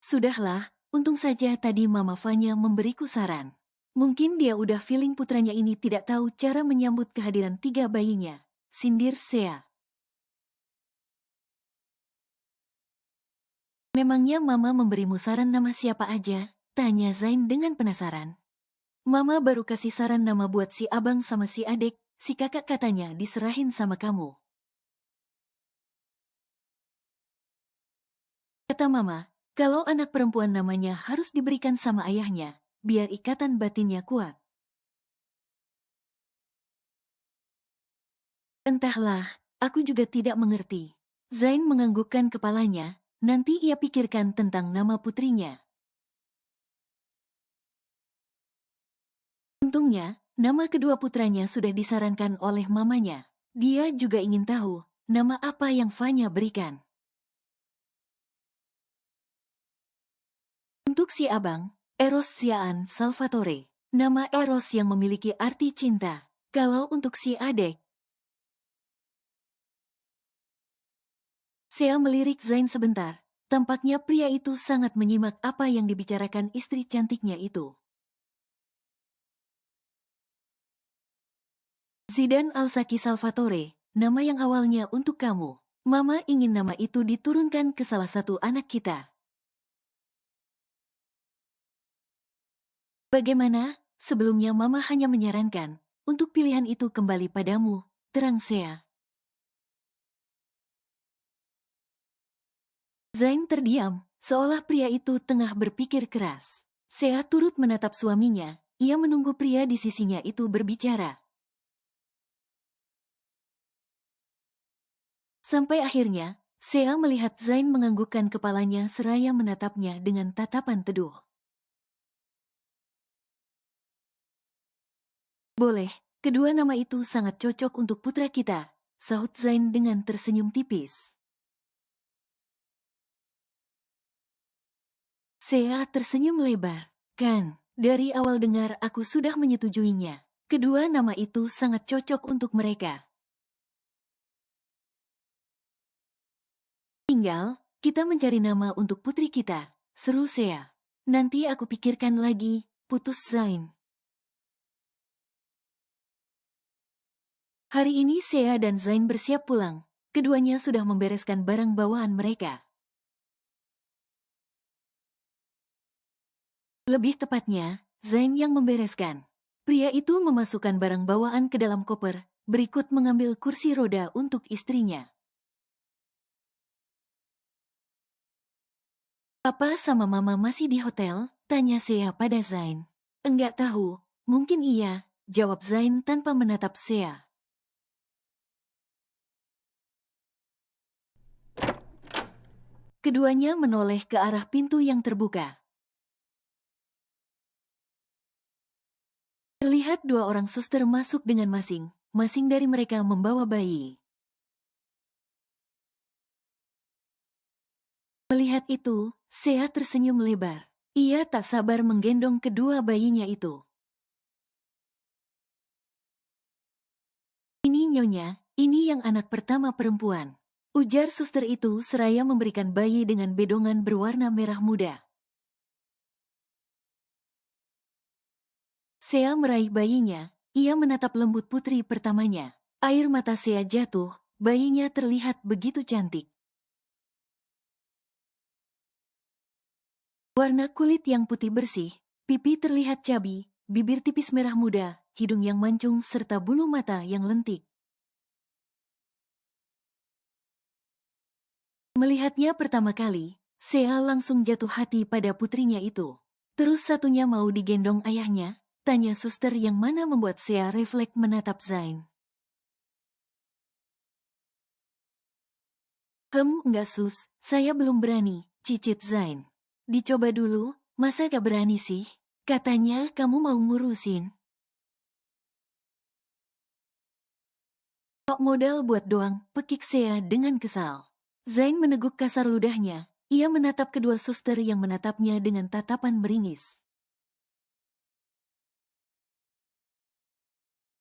[SPEAKER 2] Sudahlah, untung saja tadi Mama Fanya memberiku saran. Mungkin dia udah feeling putranya ini tidak tahu cara menyambut kehadiran 3 bayinya. Sindir Sea. Memangnya Mama memberimu saran nama siapa aja? Tanya Zain dengan penasaran. Mama baru kasih saran nama buat si abang sama si adik, si kakak katanya diserahin sama kamu. Kata Mama, kalau anak perempuan namanya harus diberikan sama ayahnya, biar ikatan batinnya kuat. Entahlah, aku juga tidak mengerti. Zain menganggukkan kepalanya, nanti ia pikirkan tentang nama putrinya. Untungnya, nama kedua putranya sudah disarankan oleh mamanya. Dia juga ingin tahu nama apa yang Vanya berikan. Untuk si abang, Eros Siaan Salvatore. Nama Eros yang memiliki arti cinta. Kalau untuk si adik, Sea melirik Zain sebentar. Tampaknya pria itu sangat menyimak apa yang dibicarakan istri cantiknya itu. Zidan Alsaki Salvatore, nama yang awalnya untuk kamu. Mama ingin nama itu diturunkan ke salah satu anak kita. Bagaimana? Sebelumnya Mama hanya menyarankan untuk pilihan itu kembali padamu, terang Sea. Zain terdiam, seolah pria itu tengah berpikir keras. Sea turut menatap suaminya, ia menunggu pria di sisinya itu berbicara. Sampai akhirnya, Sea melihat Zain menganggukkan kepalanya seraya menatapnya dengan tatapan teduh. Boleh, kedua nama itu sangat cocok untuk putra kita, sahut Zain dengan tersenyum tipis. Sea tersenyum lebar. Kan, dari awal dengar aku sudah menyetujuinya. Kedua nama itu sangat cocok untuk mereka. Tinggal, kita mencari nama untuk putri kita, seru Sea. Nanti aku pikirkan lagi, putus Zain. Hari ini Sea dan Zain bersiap pulang. Keduanya sudah membereskan barang bawaan mereka. Lebih tepatnya, Zain yang membereskan. Pria itu memasukkan barang bawaan ke dalam koper, berikut mengambil kursi roda untuk istrinya. Papa sama Mama masih di hotel? Tanya Sea pada Zain. Enggak tahu, mungkin iya, jawab Zain tanpa menatap Sea. Keduanya menoleh ke arah pintu yang terbuka. Terlihat dua orang suster masuk dengan masing dari mereka membawa bayi. Melihat itu, Sea tersenyum lebar. Ia tak sabar menggendong kedua bayinya itu. Ini nyonya, ini yang anak pertama perempuan. Ujar suster itu seraya memberikan bayi dengan bedongan berwarna merah muda. Sea meraih bayinya, ia menatap lembut putri pertamanya. Air mata Sea jatuh, bayinya terlihat begitu cantik. Warna kulit yang putih bersih, pipi terlihat cabi, bibir tipis merah muda, hidung yang mancung serta bulu mata yang lentik. Melihatnya pertama kali, Sea langsung jatuh hati pada putrinya itu. Terus satunya mau digendong ayahnya, tanya suster yang mana membuat Sea refleks menatap Zain. Enggak sus, saya belum berani, cicit Zain. Dicoba dulu, masa gak berani sih? Katanya kamu mau ngurusin. Kok modal buat doang, pekik Sea dengan kesal. Zain meneguk kasar ludahnya, ia menatap kedua suster yang menatapnya dengan tatapan meringis.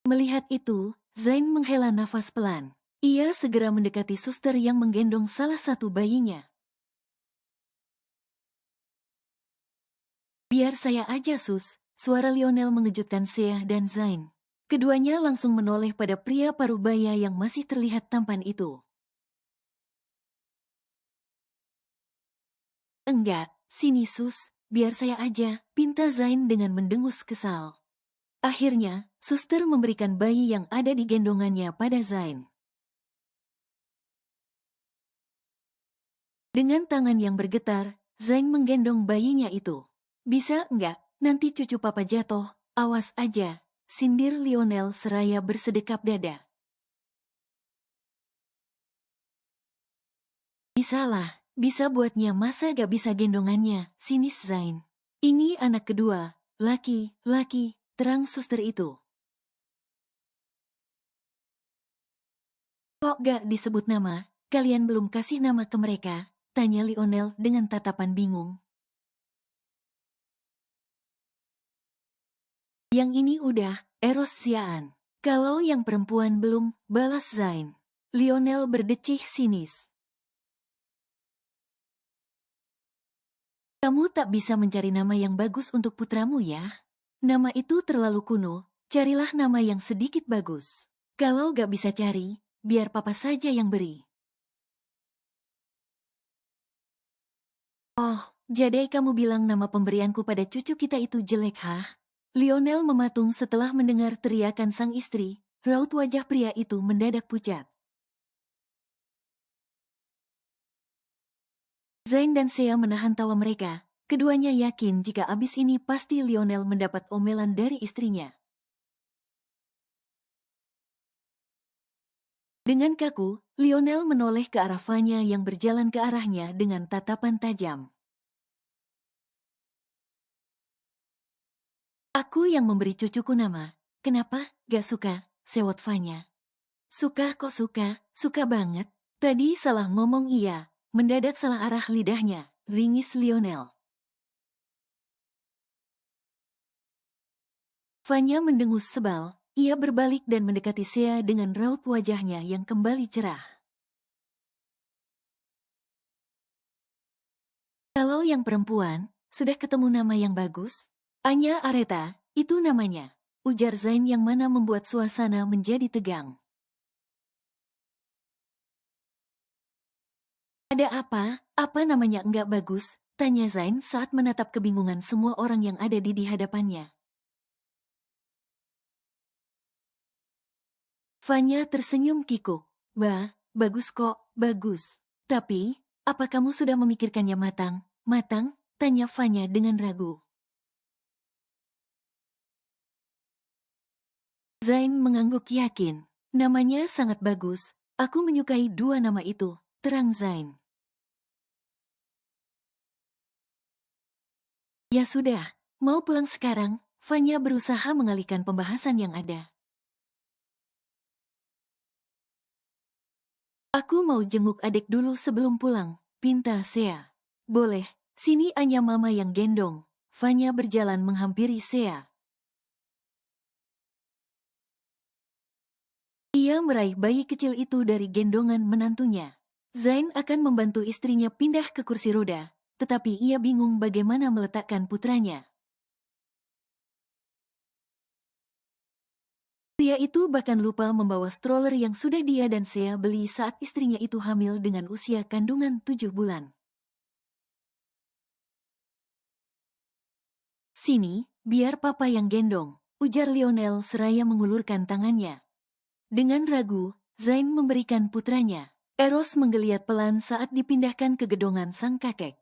[SPEAKER 2] Melihat itu, Zain menghela nafas pelan. Ia segera mendekati suster yang menggendong salah satu bayinya. Biar saya aja sus, suara Lionel mengejutkan Sea dan Zain. Keduanya langsung menoleh pada pria parubaya yang masih terlihat tampan itu. Enggak, sini sus, biar saya aja, pinta Zain dengan mendengus kesal. Akhirnya, suster memberikan bayi yang ada di gendongannya pada Zain. Dengan tangan yang bergetar, Zain menggendong bayinya itu. Bisa enggak, nanti cucu papa jatuh, awas aja, sindir Lionel seraya bersedekap dada. Bisalah, bisa buatnya masa gak bisa gendongannya, sinis Zain. Ini anak kedua, laki, terang suster itu. Kok gak disebut nama? Kalian belum kasih nama ke mereka? Tanya Lionel dengan tatapan bingung. Yang ini udah, Eros Siaan. Kalau yang perempuan belum, balas Zain. Lionel berdecih sinis. Kamu tak bisa mencari nama yang bagus untuk putramu ya? Nama itu terlalu kuno, carilah nama yang sedikit bagus. Kalau gak bisa cari, biar papa saja yang beri. Oh, jadi kamu bilang nama pemberianku pada cucu kita itu jelek, hah? Lionel mematung setelah mendengar teriakan sang istri. Raut wajah pria itu mendadak pucat. Zain dan Sea menahan tawa mereka. Keduanya yakin jika abis ini pasti Lionel mendapat omelan dari istrinya. Dengan kaku, Lionel menoleh ke arah Vanya yang berjalan ke arahnya dengan tatapan tajam. Aku yang memberi cucuku nama. Kenapa? Gak suka, sewot Vanya. Suka kok suka banget. Tadi salah ngomong iya, mendadak salah arah lidahnya, ringis Lionel. Vanya mendengus sebal, ia berbalik dan mendekati Sea dengan raut wajahnya yang kembali cerah. Kalau yang perempuan, sudah ketemu nama yang bagus? Anya Areta, itu namanya. Ujar Zain yang mana membuat suasana menjadi tegang. Ada apa? Apa namanya enggak bagus? Tanya Zain saat menatap kebingungan semua orang yang ada di hadapannya. Vanya tersenyum kikuk. Bagus kok, bagus. Tapi, apa kamu sudah memikirkannya matang? Matang? Tanya Vanya dengan ragu. Zain mengangguk yakin. Namanya sangat bagus. Aku menyukai dua nama itu, terang Zain. Ya sudah, mau pulang sekarang? Vanya berusaha mengalihkan pembahasan yang ada. Aku mau jenguk adik dulu sebelum pulang, pinta Sea. Boleh, sini Anya mama yang gendong. Vanya berjalan menghampiri Sea. Ia meraih bayi kecil itu dari gendongan menantunya. Zain akan membantu istrinya pindah ke kursi roda, tetapi ia bingung bagaimana meletakkan putranya. Pria itu bahkan lupa membawa stroller yang sudah dia dan Sea beli saat istrinya itu hamil dengan usia kandungan 7 bulan. Sini, biar papa yang gendong, ujar Lionel seraya mengulurkan tangannya. Dengan ragu, Zain memberikan putranya. Eros menggeliat pelan saat dipindahkan ke gedongan sang kakek.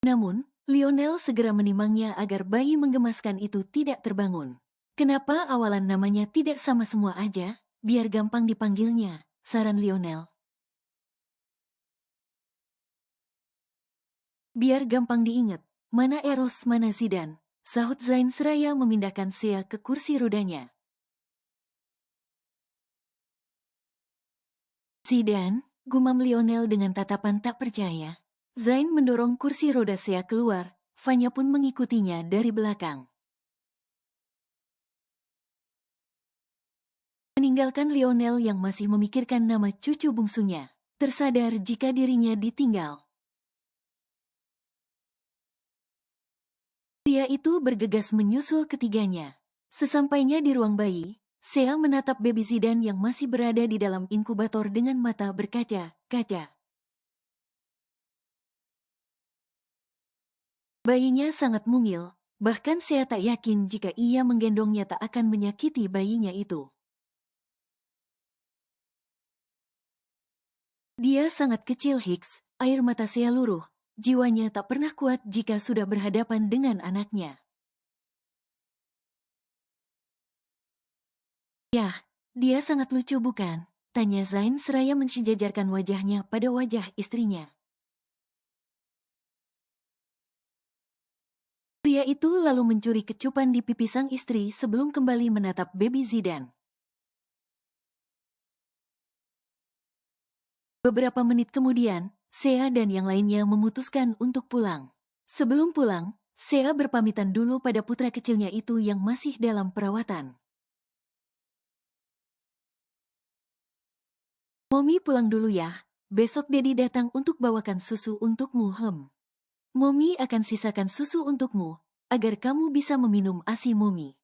[SPEAKER 2] Namun, Lionel segera menimangnya agar bayi menggemaskan itu tidak terbangun. Kenapa awalan namanya tidak sama semua aja? Biar gampang dipanggilnya, saran Lionel. Biar gampang diingat, mana Eros mana Zidane, sahut Zain seraya memindahkan Sea ke kursi rodanya. Zidane, gumam Lionel dengan tatapan tak percaya. Zain mendorong kursi roda Sea keluar, Vanya pun mengikutinya dari belakang. Meninggalkan Lionel yang masih memikirkan nama cucu bungsunya, tersadar jika dirinya ditinggal. Pria itu bergegas menyusul ketiganya. Sesampainya di ruang bayi, Sea menatap baby Zidane yang masih berada di dalam inkubator dengan mata berkaca-kaca. Bayinya sangat mungil, bahkan Sea tak yakin jika ia menggendongnya tak akan menyakiti bayinya itu. Dia sangat kecil Hicks, air mata Sea luruh, jiwanya tak pernah kuat jika sudah berhadapan dengan anaknya. Yah, dia sangat lucu bukan? Tanya Zain seraya mensejajarkan wajahnya pada wajah istrinya. Pria itu lalu mencuri kecupan di pipi sang istri sebelum kembali menatap baby Zidan. Beberapa menit kemudian, Sea dan yang lainnya memutuskan untuk pulang. Sebelum pulang, Sea berpamitan dulu pada putra kecilnya itu yang masih dalam perawatan. Mommy pulang dulu ya, besok Dedi datang untuk bawakan susu untukmu. Mommy akan sisakan susu untukmu, agar kamu bisa meminum ASI Mommy.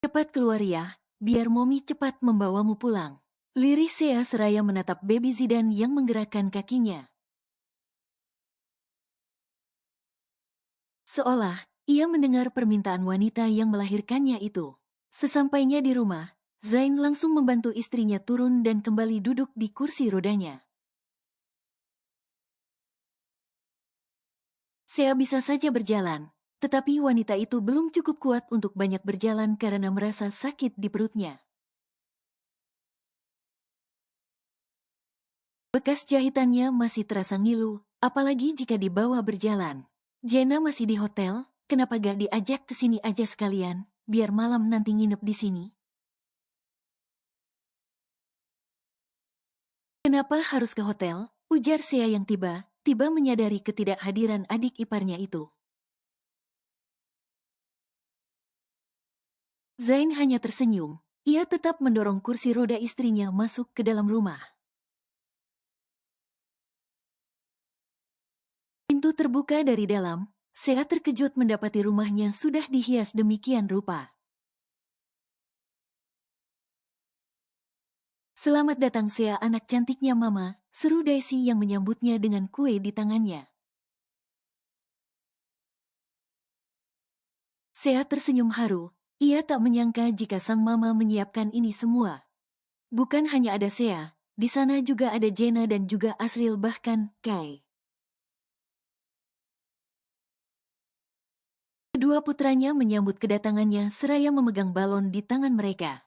[SPEAKER 2] Cepat keluar ya, biar Mommy cepat membawamu pulang. Lirih Sea seraya menatap baby Zidan yang menggerakkan kakinya. Seolah ia mendengar permintaan wanita yang melahirkannya itu. Sesampainya di rumah, Zain langsung membantu istrinya turun dan kembali duduk di kursi rodanya. Sea bisa saja berjalan, tetapi wanita itu belum cukup kuat untuk banyak berjalan karena merasa sakit di perutnya. Bekas jahitannya masih terasa ngilu, apalagi jika dibawa berjalan. Jenna masih di hotel, kenapa gak diajak ke sini aja sekalian, biar malam nanti nginep di sini? Kenapa harus ke hotel? Ujar Sea yang tiba menyadari ketidakhadiran adik iparnya itu. Zain hanya tersenyum, ia tetap mendorong kursi roda istrinya masuk ke dalam rumah. Pintu terbuka dari dalam, Sea terkejut mendapati rumahnya sudah dihias demikian rupa. Selamat datang Sea anak cantiknya mama, seru Daisy yang menyambutnya dengan kue di tangannya. Sea tersenyum haru, ia tak menyangka jika sang mama menyiapkan ini semua. Bukan hanya ada Sea, di sana juga ada Jenna dan juga Asriel bahkan Kai. Kedua putranya menyambut kedatangannya seraya memegang balon di tangan mereka.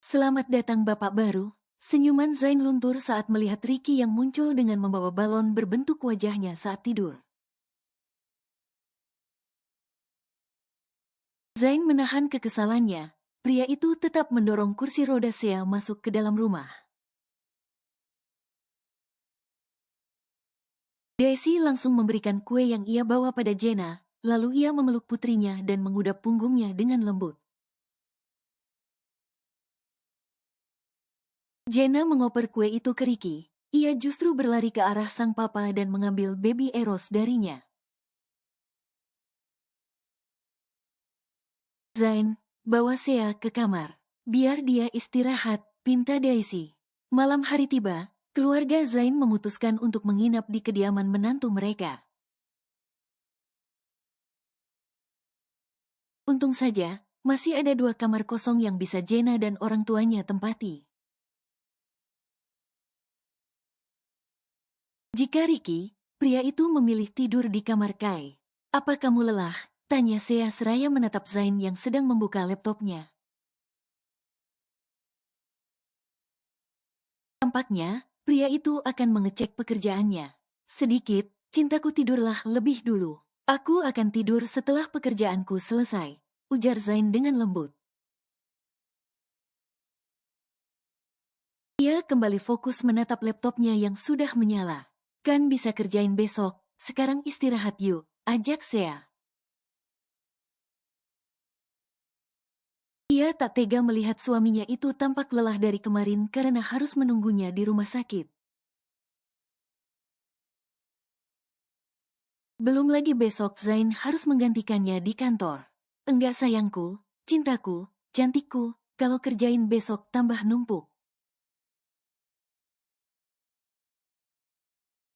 [SPEAKER 2] Selamat datang Bapak baru, senyuman Zain luntur saat melihat Ricky yang muncul dengan membawa balon berbentuk wajahnya saat tidur. Zain menahan kekesalannya, pria itu tetap mendorong kursi roda Sea masuk ke dalam rumah. Daisy langsung memberikan kue yang ia bawa pada Jenna, lalu ia memeluk putrinya dan mengudap punggungnya dengan lembut. Jenna mengoper kue itu ke Ricky, ia justru berlari ke arah sang papa dan mengambil baby Eros darinya. Zain, bawa Sea ke kamar. Biar dia istirahat, pinta Daisy. Malam hari tiba, keluarga Zain memutuskan untuk menginap di kediaman menantu mereka. Untung saja, masih ada 2 kamar kosong yang bisa Jenna dan orang tuanya tempati. Jika Ricky, pria itu memilih tidur di kamar Kai. Apa kamu lelah? Tanya Sea seraya menatap Zain yang sedang membuka laptopnya. Tampaknya, pria itu akan mengecek pekerjaannya. Sedikit, cintaku tidurlah lebih dulu. Aku akan tidur setelah pekerjaanku selesai, ujar Zain dengan lembut. Ia kembali fokus menatap laptopnya yang sudah menyala. Kan bisa kerjain besok, sekarang istirahat yuk, ajak Sea. Ia tak tega melihat suaminya itu tampak lelah dari kemarin karena harus menunggunya di rumah sakit. Belum lagi besok Zain harus menggantikannya di kantor. Enggak sayangku, cintaku, cantikku, kalau kerjain besok tambah numpuk.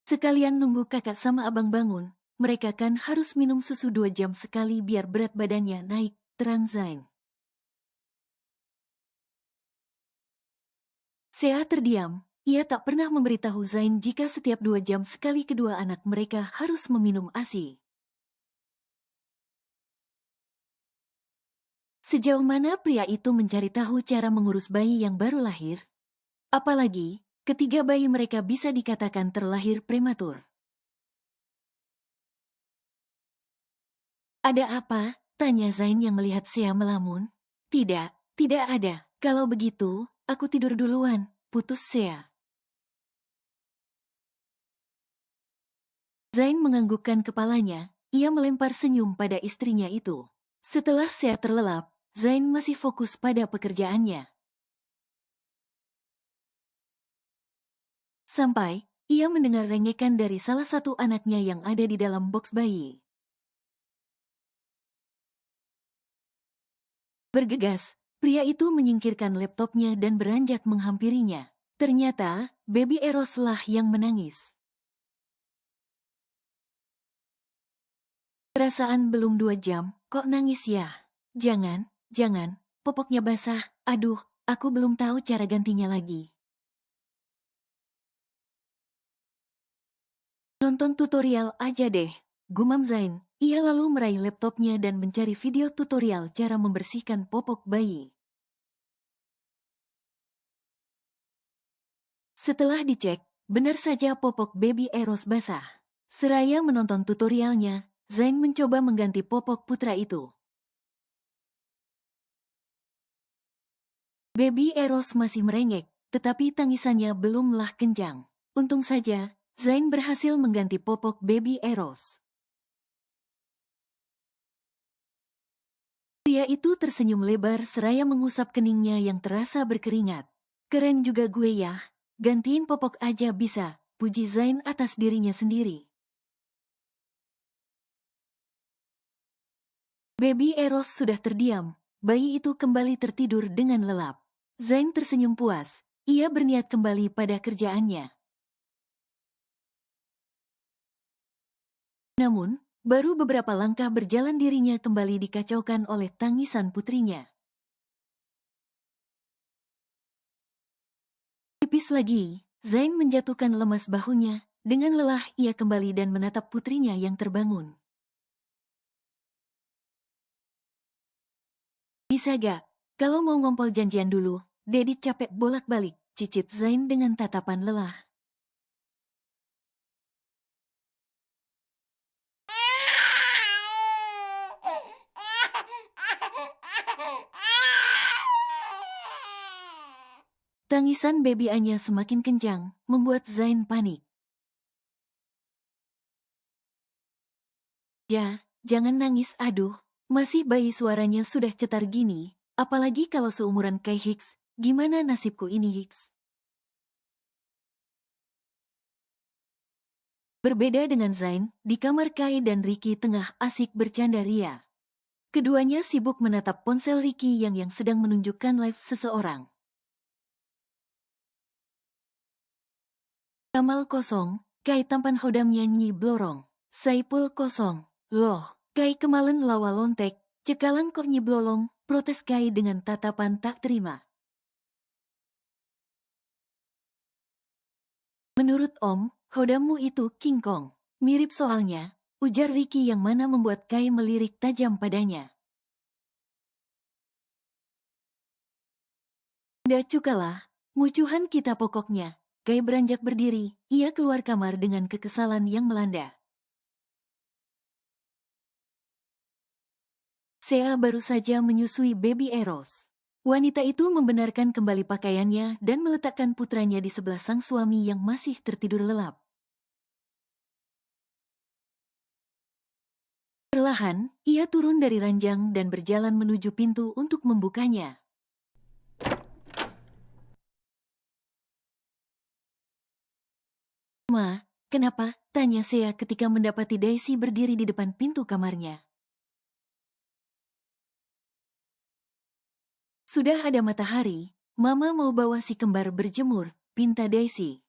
[SPEAKER 2] Sekalian nunggu kakak sama abang bangun, mereka kan harus minum susu 2 jam sekali biar berat badannya naik, terang Zain. Sea terdiam, ia tak pernah memberitahu Zain jika setiap 2 jam sekali kedua anak mereka harus meminum ASI. Sejauh mana pria itu mencari tahu cara mengurus bayi yang baru lahir? Apalagi, ketiga bayi mereka bisa dikatakan terlahir prematur. Ada apa? Tanya Zain yang melihat Sea melamun. Tidak, tidak ada. Kalau begitu, aku tidur duluan, putus Sea. Zain menganggukkan kepalanya, ia melempar senyum pada istrinya itu. Setelah Sea terlelap, Zain masih fokus pada pekerjaannya. Sampai, ia mendengar rengekan dari salah satu anaknya yang ada di dalam box bayi. Bergegas, pria itu menyingkirkan laptopnya dan beranjak menghampirinya. Ternyata, baby Eros lah yang menangis. Perasaan belum 2 jam, kok nangis ya? Jangan, jangan, popoknya basah, aduh, aku belum tahu cara gantinya lagi. Nonton tutorial aja deh, gumam Zain. Ia lalu meraih laptopnya dan mencari video tutorial cara membersihkan popok bayi. Setelah dicek, benar saja popok baby Eros basah. Seraya menonton tutorialnya, Zain mencoba mengganti popok putra itu. Baby Eros masih merengek, tetapi tangisannya belumlah kencang. Untung saja, Zain berhasil mengganti popok baby Eros. Pria itu tersenyum lebar seraya mengusap keningnya yang terasa berkeringat. Keren juga gue ya, gantiin popok aja bisa, puji Zain atas dirinya sendiri. Baby Eros sudah terdiam, bayi itu kembali tertidur dengan lelap. Zain tersenyum puas, ia berniat kembali pada kerjaannya. Namun, baru beberapa langkah berjalan dirinya kembali dikacaukan oleh tangisan putrinya. Tipis lagi, Zain menjatuhkan lemas bahunya, dengan lelah ia kembali dan menatap putrinya yang terbangun. Bisa gak? Kalau mau ngompol janjian dulu, Dedi capek bolak-balik, cicit Zain dengan tatapan lelah. Tangisan baby Anya semakin kencang, membuat Zain panik. Ya, jangan nangis aduh, masih bayi suaranya sudah cetar gini, apalagi kalau seumuran kayak Hicks, gimana nasibku ini Hicks? Berbeda dengan Zain, di kamar Kai dan Ricky tengah asik bercanda ria. Keduanya sibuk menatap ponsel Ricky yang sedang menunjukkan live seseorang. Kamal kosong, Kai tampan hodam nyanyi blorong. Saipul kosong, loh, Kai kemalen lawa lontek, cekalang kok nyiblolong, protes Kai dengan tatapan tak terima. Menurut Om, hodammu itu King Kong. Mirip soalnya, ujar Ricky yang mana membuat Kai melirik tajam padanya. Nda cukalah, mucuhan kita pokoknya. Kai beranjak berdiri, ia keluar kamar dengan kekesalan yang melanda. Sea baru saja menyusui baby Eros. Wanita itu membenarkan kembali pakaiannya dan meletakkan putranya di sebelah sang suami yang masih tertidur lelap. Perlahan, ia turun dari ranjang dan berjalan menuju pintu untuk membukanya. Ma, kenapa? Tanya Sea ketika mendapati Daisy berdiri di depan pintu kamarnya. Sudah ada matahari, Mama mau bawa si kembar berjemur, pinta Daisy.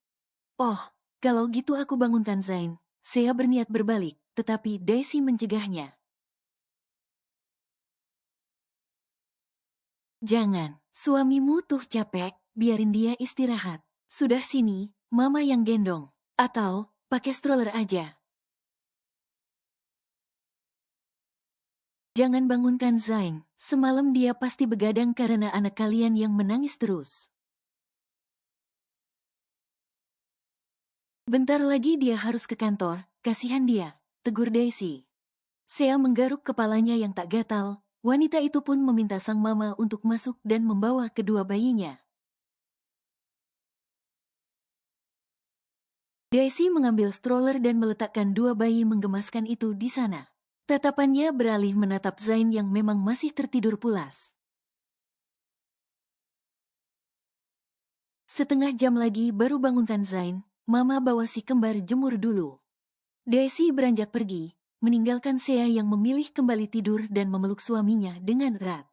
[SPEAKER 2] Oh, kalau gitu aku bangunkan Zain. Sea berniat berbalik, tetapi Daisy mencegahnya. Jangan, suamimu tuh capek, biarin dia istirahat. Sudah sini, Mama yang gendong. Atau, pakai stroller aja. Jangan bangunkan Zain, semalam dia pasti begadang karena anak kalian yang menangis terus. Bentar lagi dia harus ke kantor, kasihan dia, tegur Daisy. Sea menggaruk kepalanya yang tak gatal, wanita itu pun meminta sang mama untuk masuk dan membawa kedua bayinya. Daisy mengambil stroller dan meletakkan dua bayi menggemaskan itu di sana. Tatapannya beralih menatap Zain yang memang masih tertidur pulas. Setengah jam lagi baru bangunkan Zain, mama bawa si kembar jemur dulu. Daisy beranjak pergi, meninggalkan Sea yang memilih kembali tidur dan memeluk suaminya dengan erat.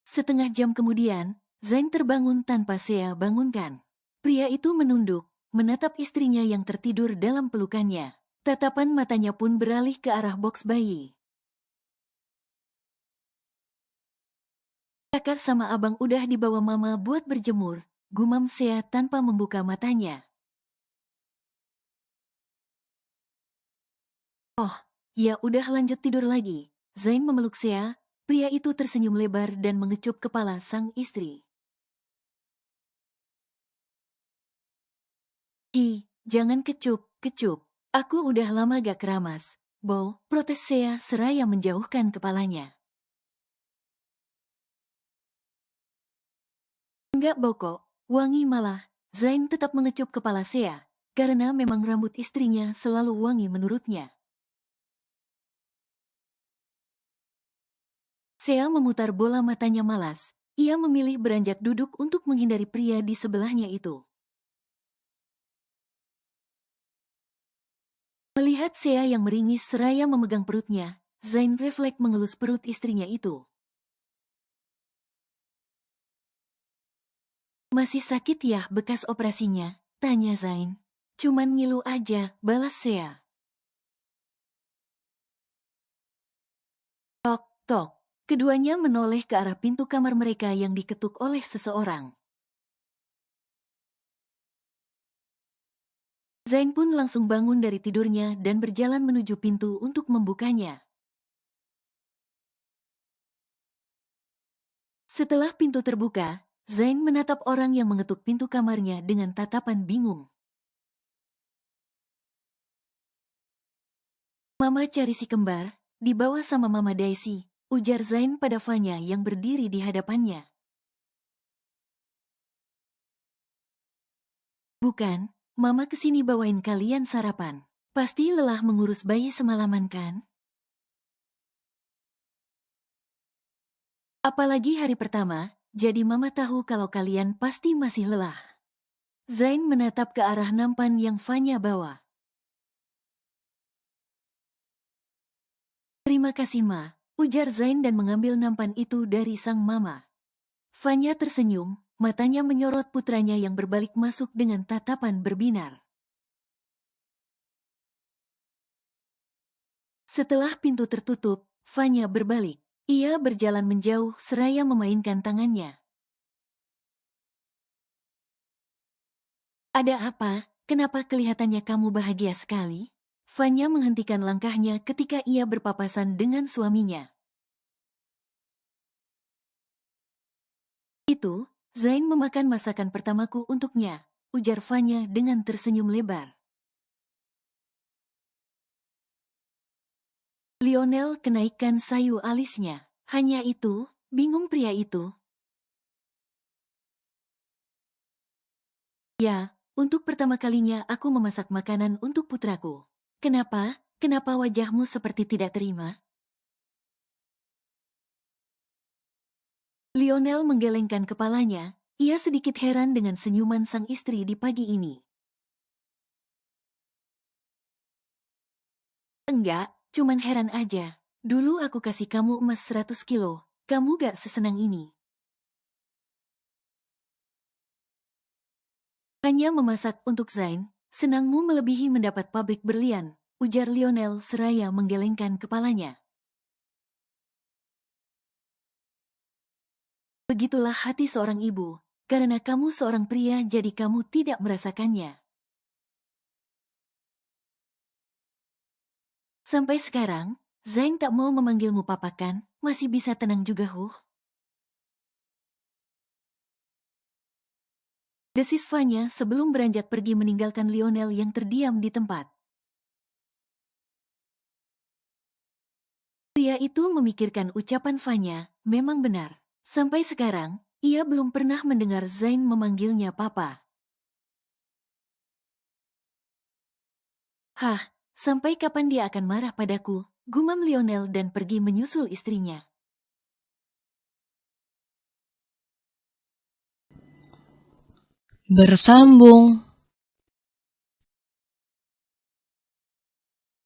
[SPEAKER 2] Setengah jam kemudian, Zain terbangun tanpa Sea bangunkan. Pria itu menunduk, menatap istrinya yang tertidur dalam pelukannya. Tatapan matanya pun beralih ke arah boks bayi. Kakak sama abang udah dibawa mama buat berjemur, gumam Sea tanpa membuka matanya. Oh, ya udah lanjut tidur lagi. Zain memeluk Sea, pria itu tersenyum lebar dan mengecup kepala sang istri. Hi, jangan kecup. Aku udah lama gak keramas. Bo, protes Sea seraya menjauhkan kepalanya. Enggak Boko, wangi malah. Zain tetap mengecup kepala Sea, karena memang rambut istrinya selalu wangi menurutnya. Sea memutar bola matanya malas. Ia memilih beranjak duduk untuk menghindari pria di sebelahnya itu. Melihat Sea yang meringis seraya memegang perutnya, Zain refleks mengelus perut istrinya itu. Masih sakit ya bekas operasinya? Tanya Zain. Cuman ngilu aja, balas Sea. Tok, tok. Keduanya menoleh ke arah pintu kamar mereka yang diketuk oleh seseorang. Zain pun langsung bangun dari tidurnya dan berjalan menuju pintu untuk membukanya. Setelah pintu terbuka, Zain menatap orang yang mengetuk pintu kamarnya dengan tatapan bingung. Mama cari si kembar, dibawa sama Mama Daisy, ujar Zain pada Fanya yang berdiri di hadapannya. Bukan, Mama kesini bawain kalian sarapan. Pasti lelah mengurus bayi semalaman kan? Apalagi hari pertama, jadi Mama tahu kalau kalian pasti masih lelah. Zain menatap ke arah nampan yang Fanya bawa. Terima kasih Ma, ujar Zain dan mengambil nampan itu dari sang mama. Fanya tersenyum, matanya menyorot putranya yang berbalik masuk dengan tatapan berbinar. Setelah pintu tertutup, Fanya berbalik. Ia berjalan menjauh seraya memainkan tangannya. Ada apa? Kenapa kelihatannya kamu bahagia sekali? Fanya menghentikan langkahnya ketika ia berpapasan dengan suaminya. Itu, Zain memakan masakan pertamaku untuknya, ujar Fanya dengan tersenyum lebar. Lionel kenaikkan sayu alisnya. Hanya itu, bingung pria itu. Ya, untuk pertama kalinya aku memasak makanan untuk putraku. Kenapa? Kenapa wajahmu seperti tidak terima? Lionel menggelengkan kepalanya. Ia sedikit heran dengan senyuman sang istri di pagi ini. Enggak, cuman heran aja. Dulu aku kasih kamu emas 100 kilo. Kamu gak sesenang ini. Hanya memasak untuk Zain, senangmu melebihi mendapat pabrik berlian, ujar Lionel seraya menggelengkan kepalanya. Begitulah hati seorang ibu, karena kamu seorang pria jadi kamu tidak merasakannya. Sampai sekarang, Zain tak mau memanggilmu papa kan, masih bisa tenang juga huh? desis Vanya sebelum beranjak pergi meninggalkan Lionel yang terdiam di tempat. Pria itu memikirkan ucapan Vanya, memang benar. Sampai sekarang, ia belum pernah mendengar Zain memanggilnya papa. Hah, sampai kapan dia akan marah padaku? Gumam Lionel dan pergi menyusul istrinya.
[SPEAKER 1] Bersambung.